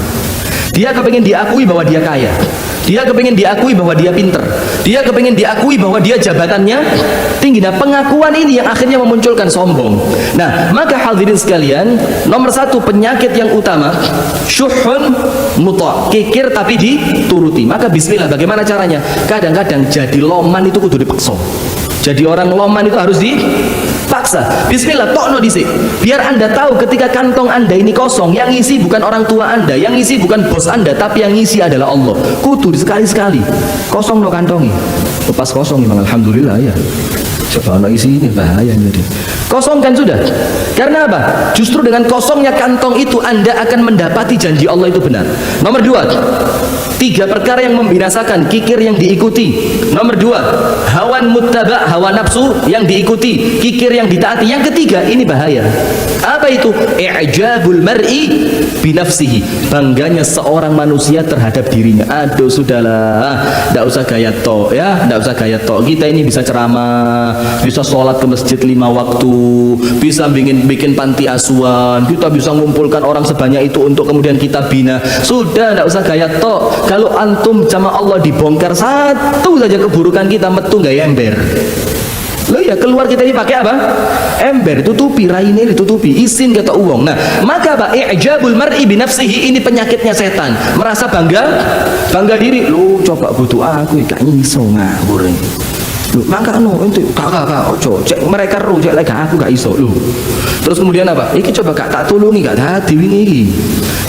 Dia kepingin diakui bahwa dia kaya, dia kepingin diakui bahwa dia pinter, dia kepingin diakui bahwa dia jabatannya tinggi. Nah, pengakuan ini yang akhirnya memunculkan sombong. Nah, maka hadirin sekalian, nomor satu penyakit yang utama, syuhun muta', kikir tapi dituruti. Maka bismillah, bagaimana caranya? Kadang-kadang jadi loman itu kudu dipaksa. Jadi orang loman itu harus dipaksa. Bismillah, tokno disik. Biar Anda tahu ketika kantong Anda ini kosong, yang isi bukan orang tua Anda, yang isi bukan bos Anda, tapi yang isi adalah Allah. Kudu sekali-sekali kosong no kantongi. Lepas kosong memang alhamdulillah ya. Coba no isi ini bahaya jadi. Kosongkan sudah. Karena apa? Justru dengan kosongnya kantong itu Anda akan mendapati janji Allah itu benar. Nomor dua, tiga perkara yang membinasakan, kikir yang diikuti. Nomor dua, hawan muttaba', hawa nafsu yang diikuti, kikir yang ditaati. Yang ketiga, ini bahaya. Apa itu? I'jabul mar'i binafsihi, bangganya seorang manusia terhadap dirinya. Aduh sudahlah, tidak usah gaya tok ya, tidak usah gaya tok. Kita ini bisa ceramah, bisa sholat ke masjid 5 waktu, bisa bikin panti asuhan, kita bisa mengumpulkan orang sebanyak itu untuk kemudian kita bina. Sudah, tidak usah gaya tok. Kalau antum sama Allah dibongkar satu saja keburukan kita, metu gak ember. Loh ya, keluar kita ini pakai apa? Ember, tutupi, raine ditutupi, isin kata uang. Nah, maka apa? I'jabul mar'i binafsihi, ini penyakitnya setan. Merasa bangga diri. Lu coba butuh aku, gak iso ngawur. Lu maka itu kakak ojo cek mereka ru cek lagi aku gak iso lu. Terus kemudian apa? Iki coba gak tak tulungi gak hati wingi iki.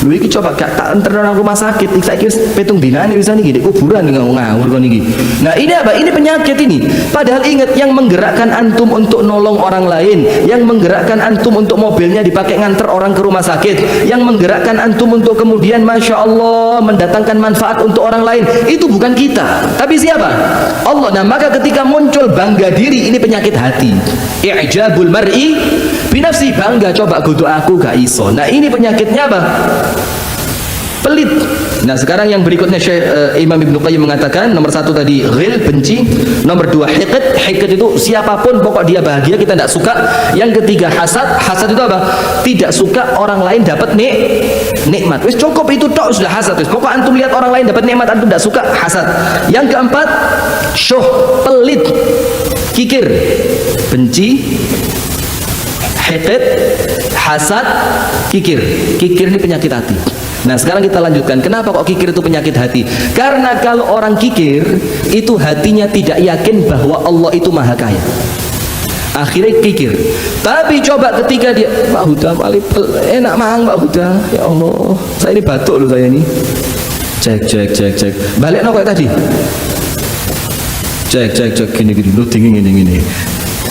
Lu iki coba gak tak enter nang rumah sakit. Iki saiki petung dinane bisa niki di kuburan ngawur kon iki. Nah, ini apa? Ini penyakit ini. Padahal ingat, yang menggerakkan antum untuk nolong orang lain, yang menggerakkan antum untuk mobilnya dipakai nganter orang ke rumah sakit, yang menggerakkan antum untuk kemudian Masya Allah mendatangkan manfaat untuk orang lain, itu bukan kita, tapi siapa? Allah. Nah, maka ketika muncul bangga diri, ini penyakit hati. I'jabul mar'i binafsi, bangga coba kudu aku gak iso. Nah, ini penyakitnya apa? Pelit. Nah, sekarang yang berikutnya Imam Ibnu Qayyim mengatakan, nomor satu tadi ghil, benci. Nomor dua hiqd. Hiqd itu siapapun pokok dia bahagia, kita tidak suka. Yang ketiga hasad. Hasad itu apa? Tidak suka orang lain dapat nikmat. Wis cukup itu tok sudah hasad. Wis pokok antum lihat orang lain dapat nikmat, antum tidak suka, hasad. Yang keempat syuh, pelit, kikir, benci, hiqd, hasad, kikir. Kikir ini penyakit hati. Nah, sekarang kita lanjutkan. Kenapa kok kikir itu penyakit hati? Karena kalau orang kikir itu hatinya tidak yakin bahwa Allah itu maha kaya, akhirnya kikir. Tapi coba ketika dia, Pak Huda paling enak mang Pak Huda, ya Allah saya ini batuk loh, saya ini cek balik no kayak tadi, cek gini lu dingin gini.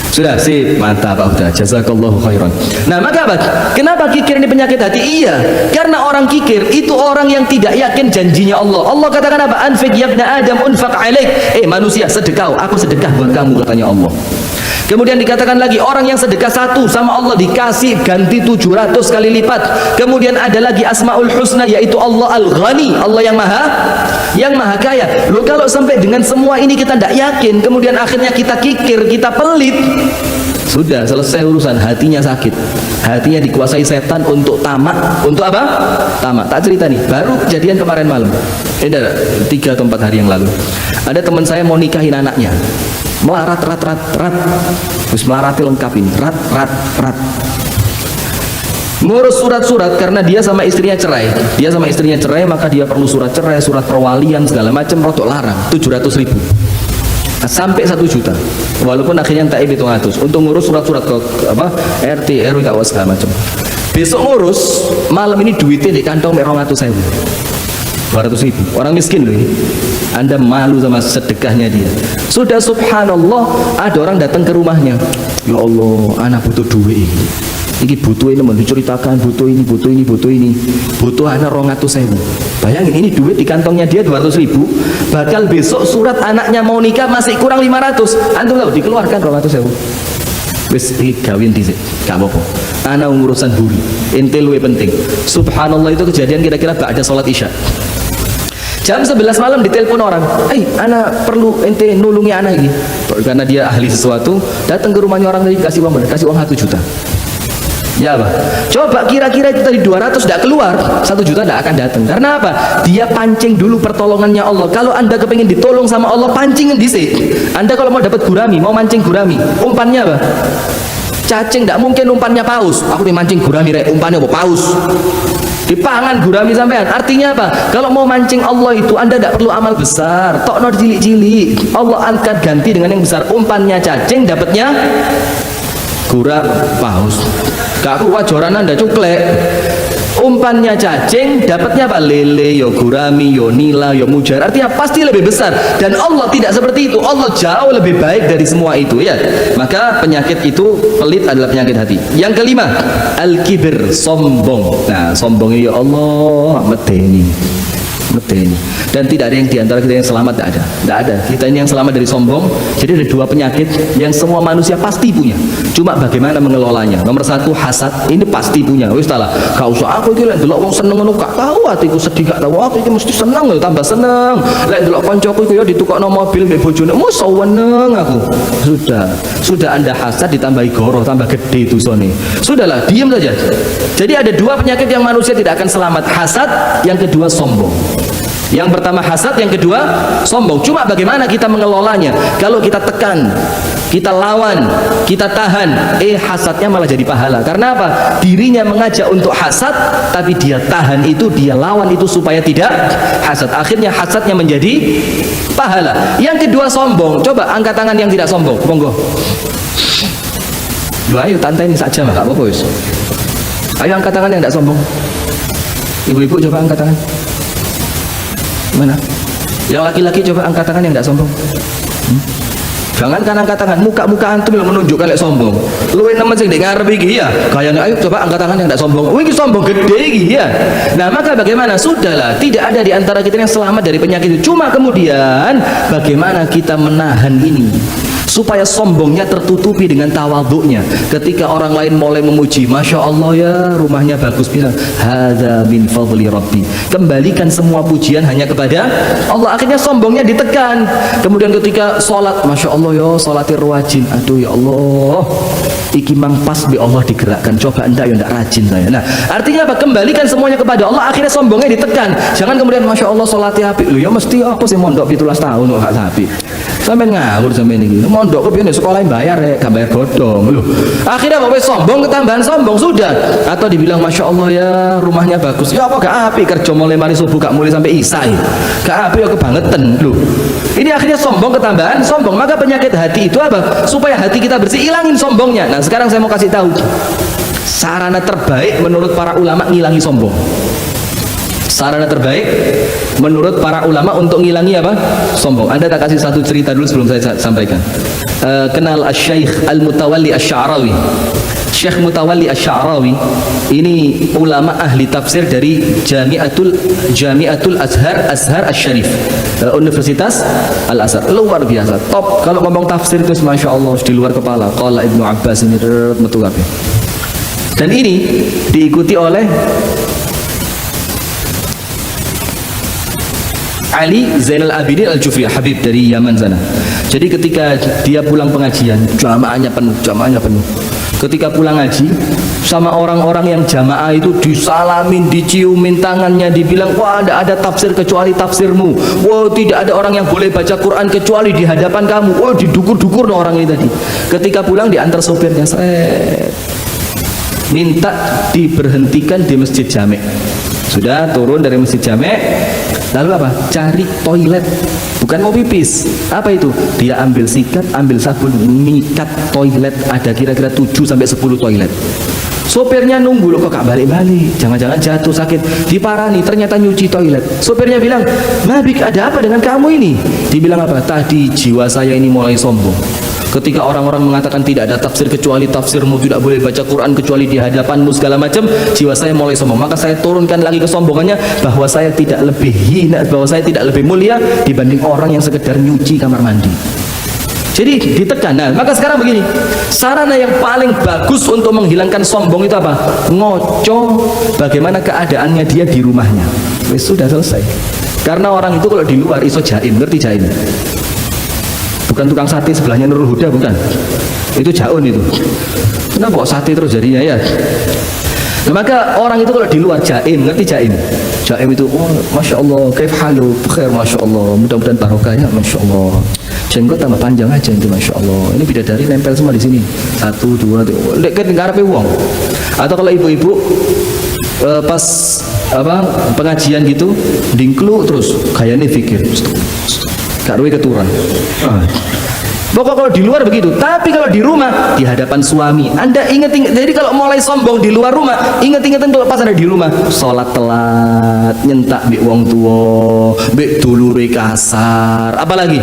Sudah sip, mantap Pak Huda, jazakallahu khairan. Nah, maka apa? Kenapa kikir ini penyakit hati? Iya, karena orang kikir itu orang yang tidak yakin janjinya Allah. Allah katakan apa? Anfiq ya ibna Adam unfaq alaik. Manusia, sedekah, aku sedekah buat kamu, katanya Allah. Kemudian dikatakan lagi, orang yang sedekah satu sama Allah dikasih ganti 700 kali lipat. Kemudian ada lagi Asmaul Husna, yaitu Allah Al-Ghani, Allah yang maha kaya. Loh, kalau sampai dengan semua ini kita tidak yakin, kemudian akhirnya kita kikir, kita pelit, sudah selesai urusan. Hatinya sakit, hatinya dikuasai setan untuk tamak. Untuk apa? Tamak. Tak cerita nih, baru kejadian kemarin malam. Ini ada 3 atau 4 hari yang lalu. Ada teman saya mau nikahin anaknya, melarat, terus melarati lengkapin, rat. Ngurus surat-surat karena dia sama istrinya cerai. Maka dia perlu surat cerai, surat perwalian segala macam, rotok larang 700.000 sampai 1 juta. Walaupun akhirnya tak hitung 100 untuk ngurus surat-surat ke apa RT RW segala macam. Besok ngurus, malam ini duitnya di kantong 200.000. Orang miskin loh ini. Anda malu sama sedekahnya dia. Sudah subhanallah, ada orang datang ke rumahnya. Ya Allah, anak butuh duit ini butuh ini, menceritakan butuh ini. Butuh anak 200.000. Bayangin, ini duit di kantongnya dia 200.000. Bakal besok surat anaknya mau nikah masih kurang 500. Antum tahu dikeluarkan 200.000. Wis gawin dhisik, gak apa-apa. Ana urusan buri. Ente luwih penting. Subhanallah, itu kejadian kira-kira ba'da salat Isya. Jam 11 malam ditelepon orang, anak perlu ente nulungi anak ini. Karena dia ahli sesuatu, datang ke rumahnya orang tadi, kasih uang 1 juta. Ya apa? Coba kira-kira itu tadi 200 tidak keluar, 1 juta tidak akan datang. Karena apa? Dia pancing dulu pertolongannya Allah. Kalau Anda kepingin ditolong sama Allah, pancingin dhisik. Anda kalau mau dapat gurami, mau mancing gurami, umpannya apa? Cacing, tidak mungkin umpannya paus. Aku nih mancing gurami, umpannya apa? Paus. Dipangan gurami sampean. Artinya apa? Kalau mau mancing Allah itu Anda tidak perlu amal besar, tokno cilik-cilik. Allah angkat ganti dengan yang besar. Umpannya cacing, dapatnya gurami paus. Gak kuat joran Anda cuklek. Umpannya cacing, dapatnya apa? Lele, yo gurami, yo nila, yo mujar. Artinya pasti lebih besar. Dan Allah tidak seperti itu. Allah jauh lebih baik dari semua itu, ya. Maka penyakit itu pelit adalah penyakit hati. Yang kelima, al-kibir, sombong. Nah, sombong ini ya Allah, medeni. Dan tidak ada yang diantara kita yang selamat, tidak ada. Kita ini yang selamat dari sombong. Jadi ada 2 penyakit yang semua manusia pasti punya. Cuma bagaimana mengelolanya. Nomor 1, hasad. Ini pasti punya. Wis talah. Gak usah aku iki lek delok wong seneng ngono gak tahu atiku sedih gak tahu aku iki mesti seneng lho, tambah seneng. Lek delok kancaku iku ya ditukokno mobil mbek bojone, mos seneng aku. Sudah Anda hasad ditambahi goroh, tambah gede dosane. Sudahlah, diam saja. Jadi ada 2 penyakit yang manusia tidak akan selamat. Hasad, yang kedua sombong. Yang pertama hasad, yang kedua sombong. Cuma bagaimana kita mengelolanya? Kalau kita tekan, kita lawan, kita tahan, hasadnya malah jadi pahala. Karena apa? Dirinya mengajak untuk hasad, tapi dia tahan itu, dia lawan itu supaya tidak hasad. Akhirnya hasadnya menjadi pahala. Yang kedua sombong. Coba angkat tangan yang tidak sombong. Monggo. Ayo tantain saja, nggak apa-apa. Ayo angkat tangan yang tidak sombong. Ibu-ibu coba angkat tangan. Mana? Yang laki-laki coba angkat tangan yang tidak sombong. Jangan kan angkat tangan, muka-muka antum yang menunjukkan lek sombong. Luwih nemen sing ndek ngarep iki ya. Kayane ayo coba angkat tangan yang tidak sombong. Oh iki sombong gede iki ya. Nah, maka bagaimana? Sudahlah, tidak ada di antara kita yang selamat dari penyakit itu. Cuma kemudian bagaimana kita menahan ini supaya sombongnya tertutupi dengan tawadhu'nya. Ketika orang lain mulai memuji, Masya Allah ya rumahnya bagus, bilang hadza min fadli rabbi. Kembalikan semua pujian hanya kepada Allah. Akhirnya sombongnya ditekan. Kemudian ketika sholat, Masya Allah ya sholatir rajin. Aduh ya Allah, iki mang pas bi Allah digerakkan. Coba anda ya ndak rajin saya. Nah, artinya apa? Kembalikan semuanya kepada Allah. Akhirnya sombongnya ditekan. Jangan kemudian Masya Allah sholatnya apik. Loh ya mesti aku sih mondok 17 tahun kok gak apik. Sampai ngawur sampai ini. Mondok kepiye sekolah yang bayar ya, gak bayar godong. Loh. Akhirnya apa? Sombong ketambahan sombong sudah. Atau dibilang Masya Allah ya rumahnya bagus. Ya apa gak apik kerja mulai mari subuh gak mulai sampai isya. Gak apik ya kebangetan. Loh. Ini akhirnya sombong ketambahan sombong. Maka penyakit hati itu apa? Supaya hati kita bersih, ilangin sombongnya. Nah, sekarang saya mau kasih tahu sarana terbaik menurut para ulama ngilangi sombong. Sarana terbaik menurut para ulama untuk ngilangi apa? Sombong. Anda tak kasih satu cerita dulu sebelum saya sampaikan. Kenal Asy-Syaikh Al-Mutawalli Asy-Sya'rawi. Syekh Mutawalli Asy-Sya'rawi ini ulama ahli tafsir dari Jami'atul Azhar Asy-Syarif, Universitas Al-Azhar. Luar biasa, top. Kalau ngomong tafsir itu Masya Allah di luar kepala. Qala Ibnu Abbas ini metu kabeh. Dan ini diikuti oleh Ali Zainal Abidin Al-Jufri, Habib dari Yaman sana. Jadi ketika dia pulang pengajian, jamaahnya penuh. Ketika pulang ngaji, sama orang-orang yang jamaah itu disalamin, diciumin tangannya, dibilang, wah tidak ada tafsir kecuali tafsirmu. Wah tidak ada orang yang boleh baca Quran kecuali di hadapan kamu. Wah didukur-dukur no orang ini tadi. Ketika pulang diantar sopirnya, minta diberhentikan di masjid Jami'. Sudah turun dari masjid Jami', lalu apa? Cari toilet. Bukan mau pipis. Apa itu? Dia ambil sikat, ambil sabun, mikat toilet. Ada kira-kira 7-10 toilet. Sopirnya nunggu, loh kok gak balik-balik. Jangan-jangan jatuh sakit. Diparani, ternyata nyuci toilet. Sopirnya bilang, Mabik ada apa dengan kamu ini? Dibilang apa? Tadi jiwa saya ini mulai sombong. Ketika orang-orang mengatakan tidak ada tafsir kecuali tafsirmu, tidak boleh baca Quran kecuali di hadapanmu segala macam, jiwa saya mulai sombong. Maka saya turunkan lagi kesombongannya bahwa saya tidak lebih hina, bahwa saya tidak lebih mulia dibanding orang yang sekedar nyuci kamar mandi. Jadi ditekan. Nah, maka sekarang begini, sarana yang paling bagus untuk menghilangkan sombong itu apa? Ngoco bagaimana keadaannya dia di rumahnya. Wes sudah selesai. Karena orang itu kalau di luar iso jaim, ngerti jaim? Bukan tukang sate sebelahnya Nurul Huda, bukan. Itu jaun itu. Kenapa kok sate terus jadinya ya? Nah, maka orang itu kalau di luar jaim, ngerti jaim? Jaim itu, oh, masya Allah, kaif halu, khair, masya Allah, mudah-mudahan barokah ya, masya Allah. Jenggot tambah panjang aja itu, masya Allah. Ini bidadari nempel semua di sini. 1, 2, 3. Deket ngarepe wong. Atau kalau ibu-ibu pas pengajian gitu, dingklu terus, kayaknya fikir, gak ruwe keturunan. Pokok kalau di luar begitu, tapi kalau di rumah di hadapan suami, Anda ingat-ingat. Jadi kalau mulai sombong di luar rumah, ingat-ingatan kalau pas Anda di rumah, sholat telat, nyentak mbek wong tua, mbek dulure kasar, apalagi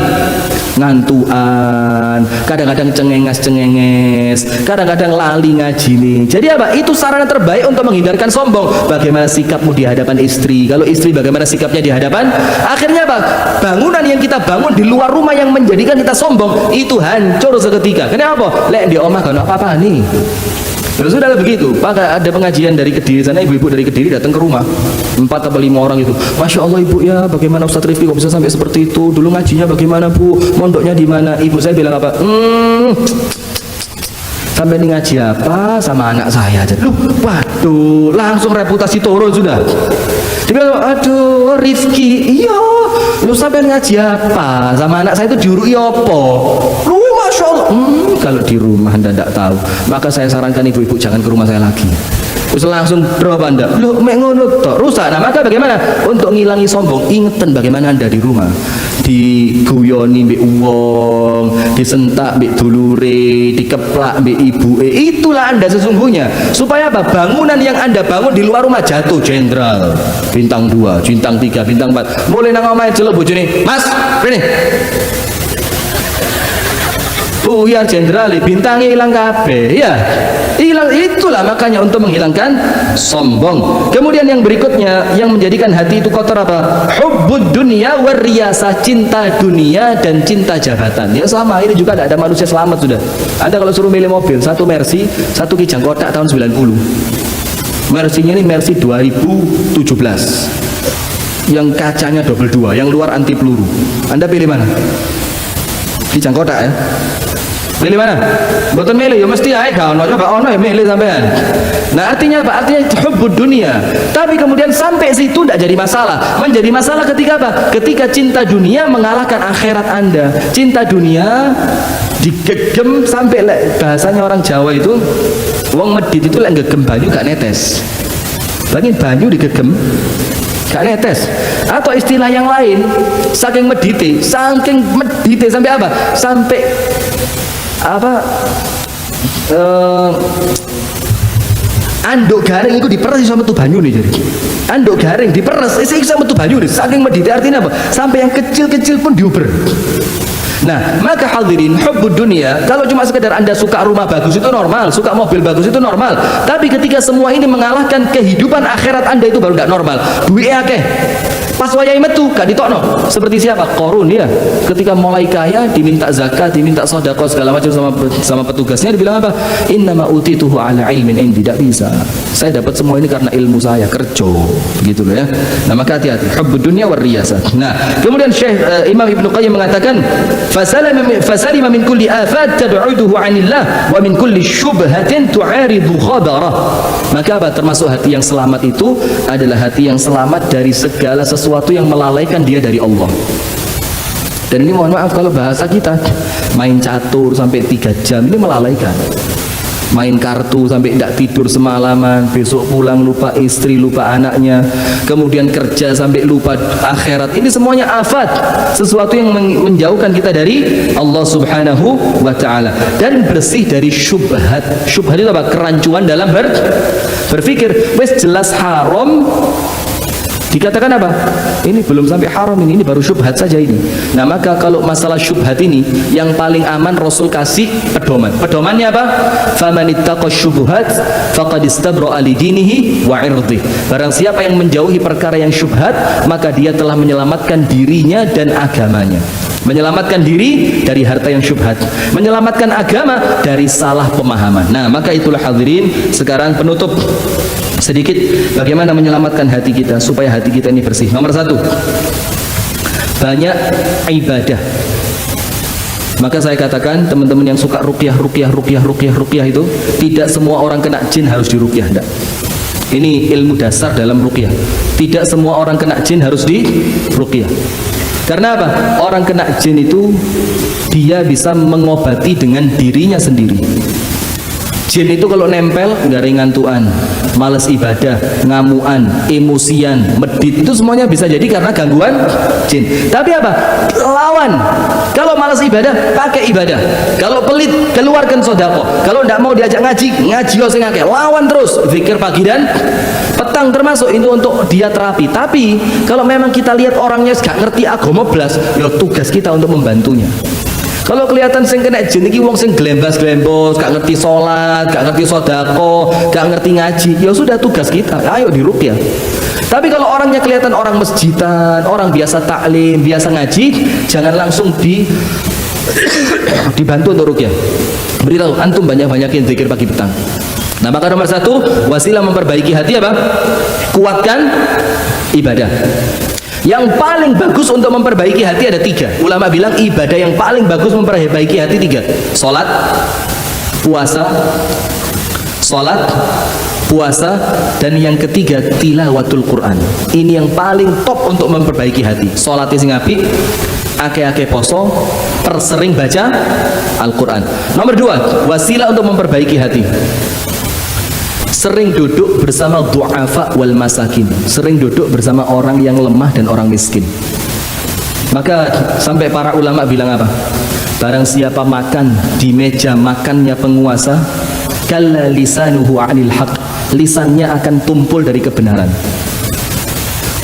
ngantuan, kadang-kadang cengenges, kadang-kadang lali ngaji nih. Jadi apa? Itu sarana terbaik untuk menghindarkan sombong. Bagaimana sikapmu di hadapan istri? Kalau istri bagaimana sikapnya di hadapan? Akhirnya apa? Bangunan yang kita bangun di luar rumah yang menjadikan kita sombong itu hancur seketika. Kenapa? Lek di omah kan apa-apa nih. Terus sudah begitu. Maka ada pengajian dari Kediri sana, ibu-ibu dari Kediri datang ke rumah, 4 atau 5 orang itu. Masya Allah ibu ya, bagaimana Ustadz Rifki kok bisa sampai seperti itu? Dulu ngajinya bagaimana bu? Mondoknya di mana? Ibu saya bilang apa? Sampai ini ngaji apa sama anak saya aja. Waduh, langsung reputasi turun sudah. Dia bilang, aduh Rifki, iya, lu sampai ngaji apa sama anak saya itu diurui apa? Lu masya Allah. Kalau di rumah Anda tidak tahu, maka saya sarankan ibu-ibu jangan ke rumah saya lagi. Terus langsung drop Anda. Lu mek ngono tok, rusak. Nah, maka bagaimana untuk ngilangi sombong? Ingetan bagaimana Anda di rumah. Diguyoni mbek wong, disentak mbek dulure, dikeplak mbek ibuke. Itulah Anda sesungguhnya. Supaya apa? Bangunan yang Anda bangun di luar rumah jatuh jenderal. Bintang 2, bintang 3, bintang 4. Mulai nang omahe celuk bojone. Mas, rene. Buyar jenderal, bintangnya hilang kabeh. Ya, hilang. Itulah makanya untuk menghilangkan sombong. Kemudian yang berikutnya yang menjadikan hati itu kotor apa? Hubbud dunya war riyasah, cinta dunia dan cinta jabatan. Ya sama, ini juga tidak ada manusia selamat sudah. Anda kalau suruh milih mobil, satu Mercy, satu Kijang kotak tahun 90. Mercy-nya ini Mercy 2017. Yang kacanya double 2, yang luar anti peluru. Anda pilih mana? Kijang kotak ya. Pilih mana? Betul milih ya mesti ae gak ono coba ono ya milih sampean. Nah, artinya apa? Artinya hubbud dunia. Tapi kemudian sampai situ tidak jadi masalah. Menjadi masalah ketika apa? Ketika cinta dunia mengalahkan akhirat Anda. Cinta dunia digegem sampai bahasanya orang Jawa itu wong medit itu lek gegem banyu gak netes. Lagi banyu digegem gak netes. Atau istilah yang lain, saking medite sampai apa? Sampai apa? Anduk garing itu diperes sama tuh banyu nih jadi. Anduk garing diperes sama tuh banyu nih. Saking medite artinya apa? Sampai yang kecil-kecil pun diuber. Nah, maka hadirin, hubbud dunia, kalau cuma sekedar Anda suka rumah bagus itu normal, suka mobil bagus itu normal. Tapi ketika semua ini mengalahkan kehidupan akhirat Anda itu baru tidak normal. Duitnya akeh. Pas wayai metu gak ditokno. Seperti siapa? Qarun ya. Ketika mulai kaya diminta zakat, diminta sedekah segala macam sama petugasnya, dibilang apa? Innama utituhu ala ilmin indi. Tidak bisa. Saya dapat semua ini karena ilmu saya, kerja. Begitu loh ya. Nah, maka hati-hati. Hubbud dunya war riyasah. Nah, kemudian Syekh Imam Ibnu Qayyim mengatakan, fasalima min kulli afat tab'uduhu 'anillah wa min kulli syubhatin tu'aridu khabarah. Maka apa? Termasuk hati yang selamat itu adalah hati yang selamat dari segala sesuatu yang melalaikan dia dari Allah. Dan ini mohon maaf kalau bahasa kita main catur sampai 3 jam ini melalaikan. Main kartu sampai tidak tidur semalaman, besok pulang lupa istri, lupa anaknya, kemudian kerja sampai lupa akhirat. Ini semuanya afat, sesuatu yang menjauhkan kita dari Allah Subhanahu wa ta'ala. Dan bersih dari syubhat. Syubhat itu apa? Kerancuan dalam berpikir. Wes jelas haram, dikatakan apa? Ini belum sampai haram, ini baru syubhat saja ini. Nah, maka kalau masalah syubhat ini yang paling aman Rasul kasih pedoman. Pedomannya apa? Famanittaqa syubhat faqad istabra'a li dinihi wa 'irdihi. Barang siapa yang menjauhi perkara yang syubhat, maka dia telah menyelamatkan dirinya dan agamanya. Menyelamatkan diri dari harta yang syubhat, menyelamatkan agama dari salah pemahaman. Nah, maka itulah hadirin, sekarang penutup sedikit bagaimana menyelamatkan hati kita supaya hati kita ini bersih. Nomor 1, banyak ibadah. Maka saya katakan teman-teman yang suka ruqyah itu, tidak semua orang kena jin harus diruqyah, enggak. Ini ilmu dasar dalam ruqyah. Tidak semua orang kena jin harus diruqyah. Karena apa? Orang kena jin itu dia bisa mengobati dengan dirinya sendiri. Jin itu kalau nempel garing ngantuan, males ibadah, ngamuan, emosian, medit, itu semuanya bisa jadi karena gangguan jin. Tapi apa? Lawan. Kalau males ibadah, pakai ibadah. Kalau pelit, keluarkan sedekah. Kalau tidak mau diajak ngaji, ngaji yo sing akeh. Lawan terus, zikir pagi dan petang, termasuk itu untuk dia terapi. Tapi kalau memang kita lihat orangnya gak ngerti agama blas, ya tugas kita untuk membantunya. Kalau kelihatan sing kena jin iki wong sing glembas-glembos, gak ngerti sholat, gak ngerti sedekah, gak ngerti ngaji, ya sudah tugas kita, ayo diruqyah. Tapi kalau orangnya kelihatan orang masjidan, orang biasa taklim, biasa ngaji, jangan langsung dibantu untuk ruqyah. Beritahu antum banyak-banyakin zikir pagi petang. Nah, maka nomor satu, wasilah memperbaiki hati apa? Kuatkan ibadah. Yang paling bagus untuk memperbaiki hati ada 3. Ulama bilang ibadah yang paling bagus memperbaiki hati 3. Sholat, puasa, dan yang ketiga tilawatul Quran. Ini yang paling top untuk memperbaiki hati. Sholatnya sing apik, ake-ake poso, persering baca Al-Quran. Nomor 2, wasilah untuk memperbaiki hati. Sering duduk bersama du'afa wal masakin. Sering duduk bersama orang yang lemah dan orang miskin. Maka sampai para ulama bilang apa? Barang siapa makan di meja makannya penguasa, kalla lisanuhu 'anil haq. Lisannya akan tumpul dari kebenaran.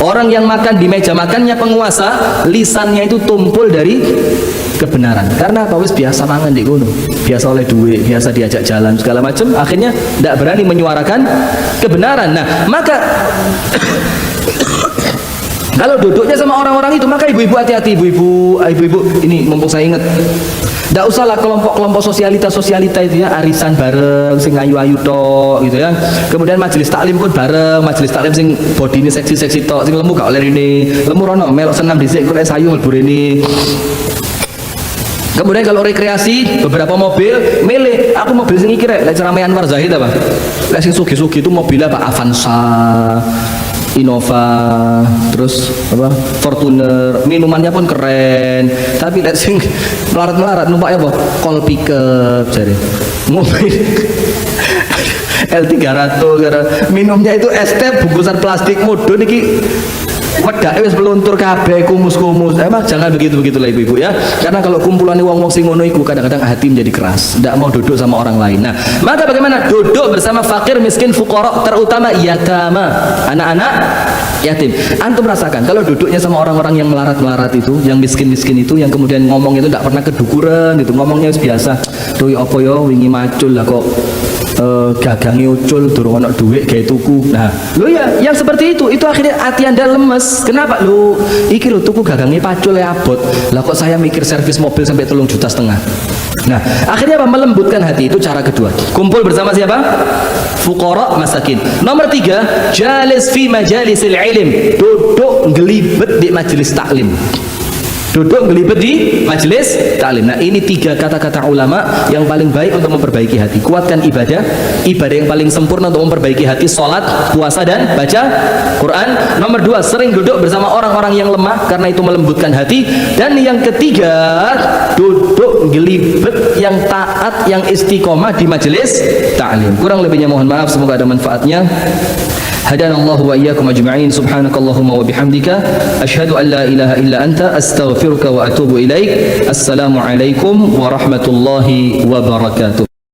Orang yang makan di meja makannya penguasa, lisannya itu tumpul dari kebenaran. Karena apa? Wis biasa mangan di gunung, biasa oleh duit, biasa diajak jalan segala macam, akhirnya tidak berani menyuarakan kebenaran. Nah, maka kalau duduknya sama orang-orang itu, maka ibu-ibu hati-hati, ibu-ibu ini mumpung saya ingat, tidak usahlah kelompok-kelompok sosialita itu ya, arisan bareng sing ayu-ayu tok gitu ya. Kemudian majelis taklim pun bareng, majelis taklim sing bodine seksi-seksi tok, sing lemu gak oleh ini, lemu rono melok senam dhisik kok sayu mlebu rene. Kemudian kalau rekreasi, beberapa mobil milih, aku mobil sing iki rek, lek cerame Anwar Zahid apa? Lek sing sugih-sugih itu mobilnya apa? Avanza, Innova, terus apa? Fortuner, minumannya pun keren. Tapi lek sing melarat-melarat numpaknya apa? Kol pickup jare. Mobil L300, minumnya itu es teh bungkusan plastik mudun iki. Wedake wis meluntur kabeh, kumus-kumus. Emang jangan begitu-begitulah ibu-ibu ya. Karena kalau kumpulan wong-wong sing ngono iku kadang-kadang hati menjadi keras, tidak mau duduk sama orang lain. Nah, maka bagaimana? Duduk bersama fakir, miskin, fuqara, terutama yatama, anak-anak yatim. Antum rasakan kalau duduknya sama orang-orang yang melarat-melarat itu, yang miskin-miskin itu, yang kemudian ngomong itu tidak pernah kedukuran gitu, ngomongnya biasa. Duh apa ya wingi macul lah kok gagangi ucul durung ana duit gawe tuku. Nah, lo ya yang seperti itu akhirnya hati Anda lemes. Kenapa lu? Iki lo tuku gagangi pacul ya abot. Lah kok saya mikir servis mobil sampai 3,5 juta. Nah, akhirnya apa? Melembutkan hati, itu cara kedua. Kumpul bersama siapa? Fuqara, masakin. Nomor 3, jalis fi majalisil ilm. Duduk ngelibet di majelis taklim. Duduk ngelibet di majelis taklim. Nah, ini 3 kata-kata ulama yang paling baik untuk memperbaiki hati. Kuatkan ibadah yang paling sempurna untuk memperbaiki hati, sholat, puasa, dan baca Quran. Nomor 2, sering duduk bersama orang-orang yang lemah karena itu melembutkan hati. Dan yang ketiga, duduk ngelibet yang taat, yang istiqomah di majelis taklim. Kurang lebihnya mohon maaf, semoga ada manfaatnya. Hadanallahu wa iyyakum ajma'in. Subhanakallahumma wa bihamdika asyhadu an la ilaha illa anta astaghfiruka wa atubu ilaik. Assalamu alaikum warahmatullahi wabarakatuh.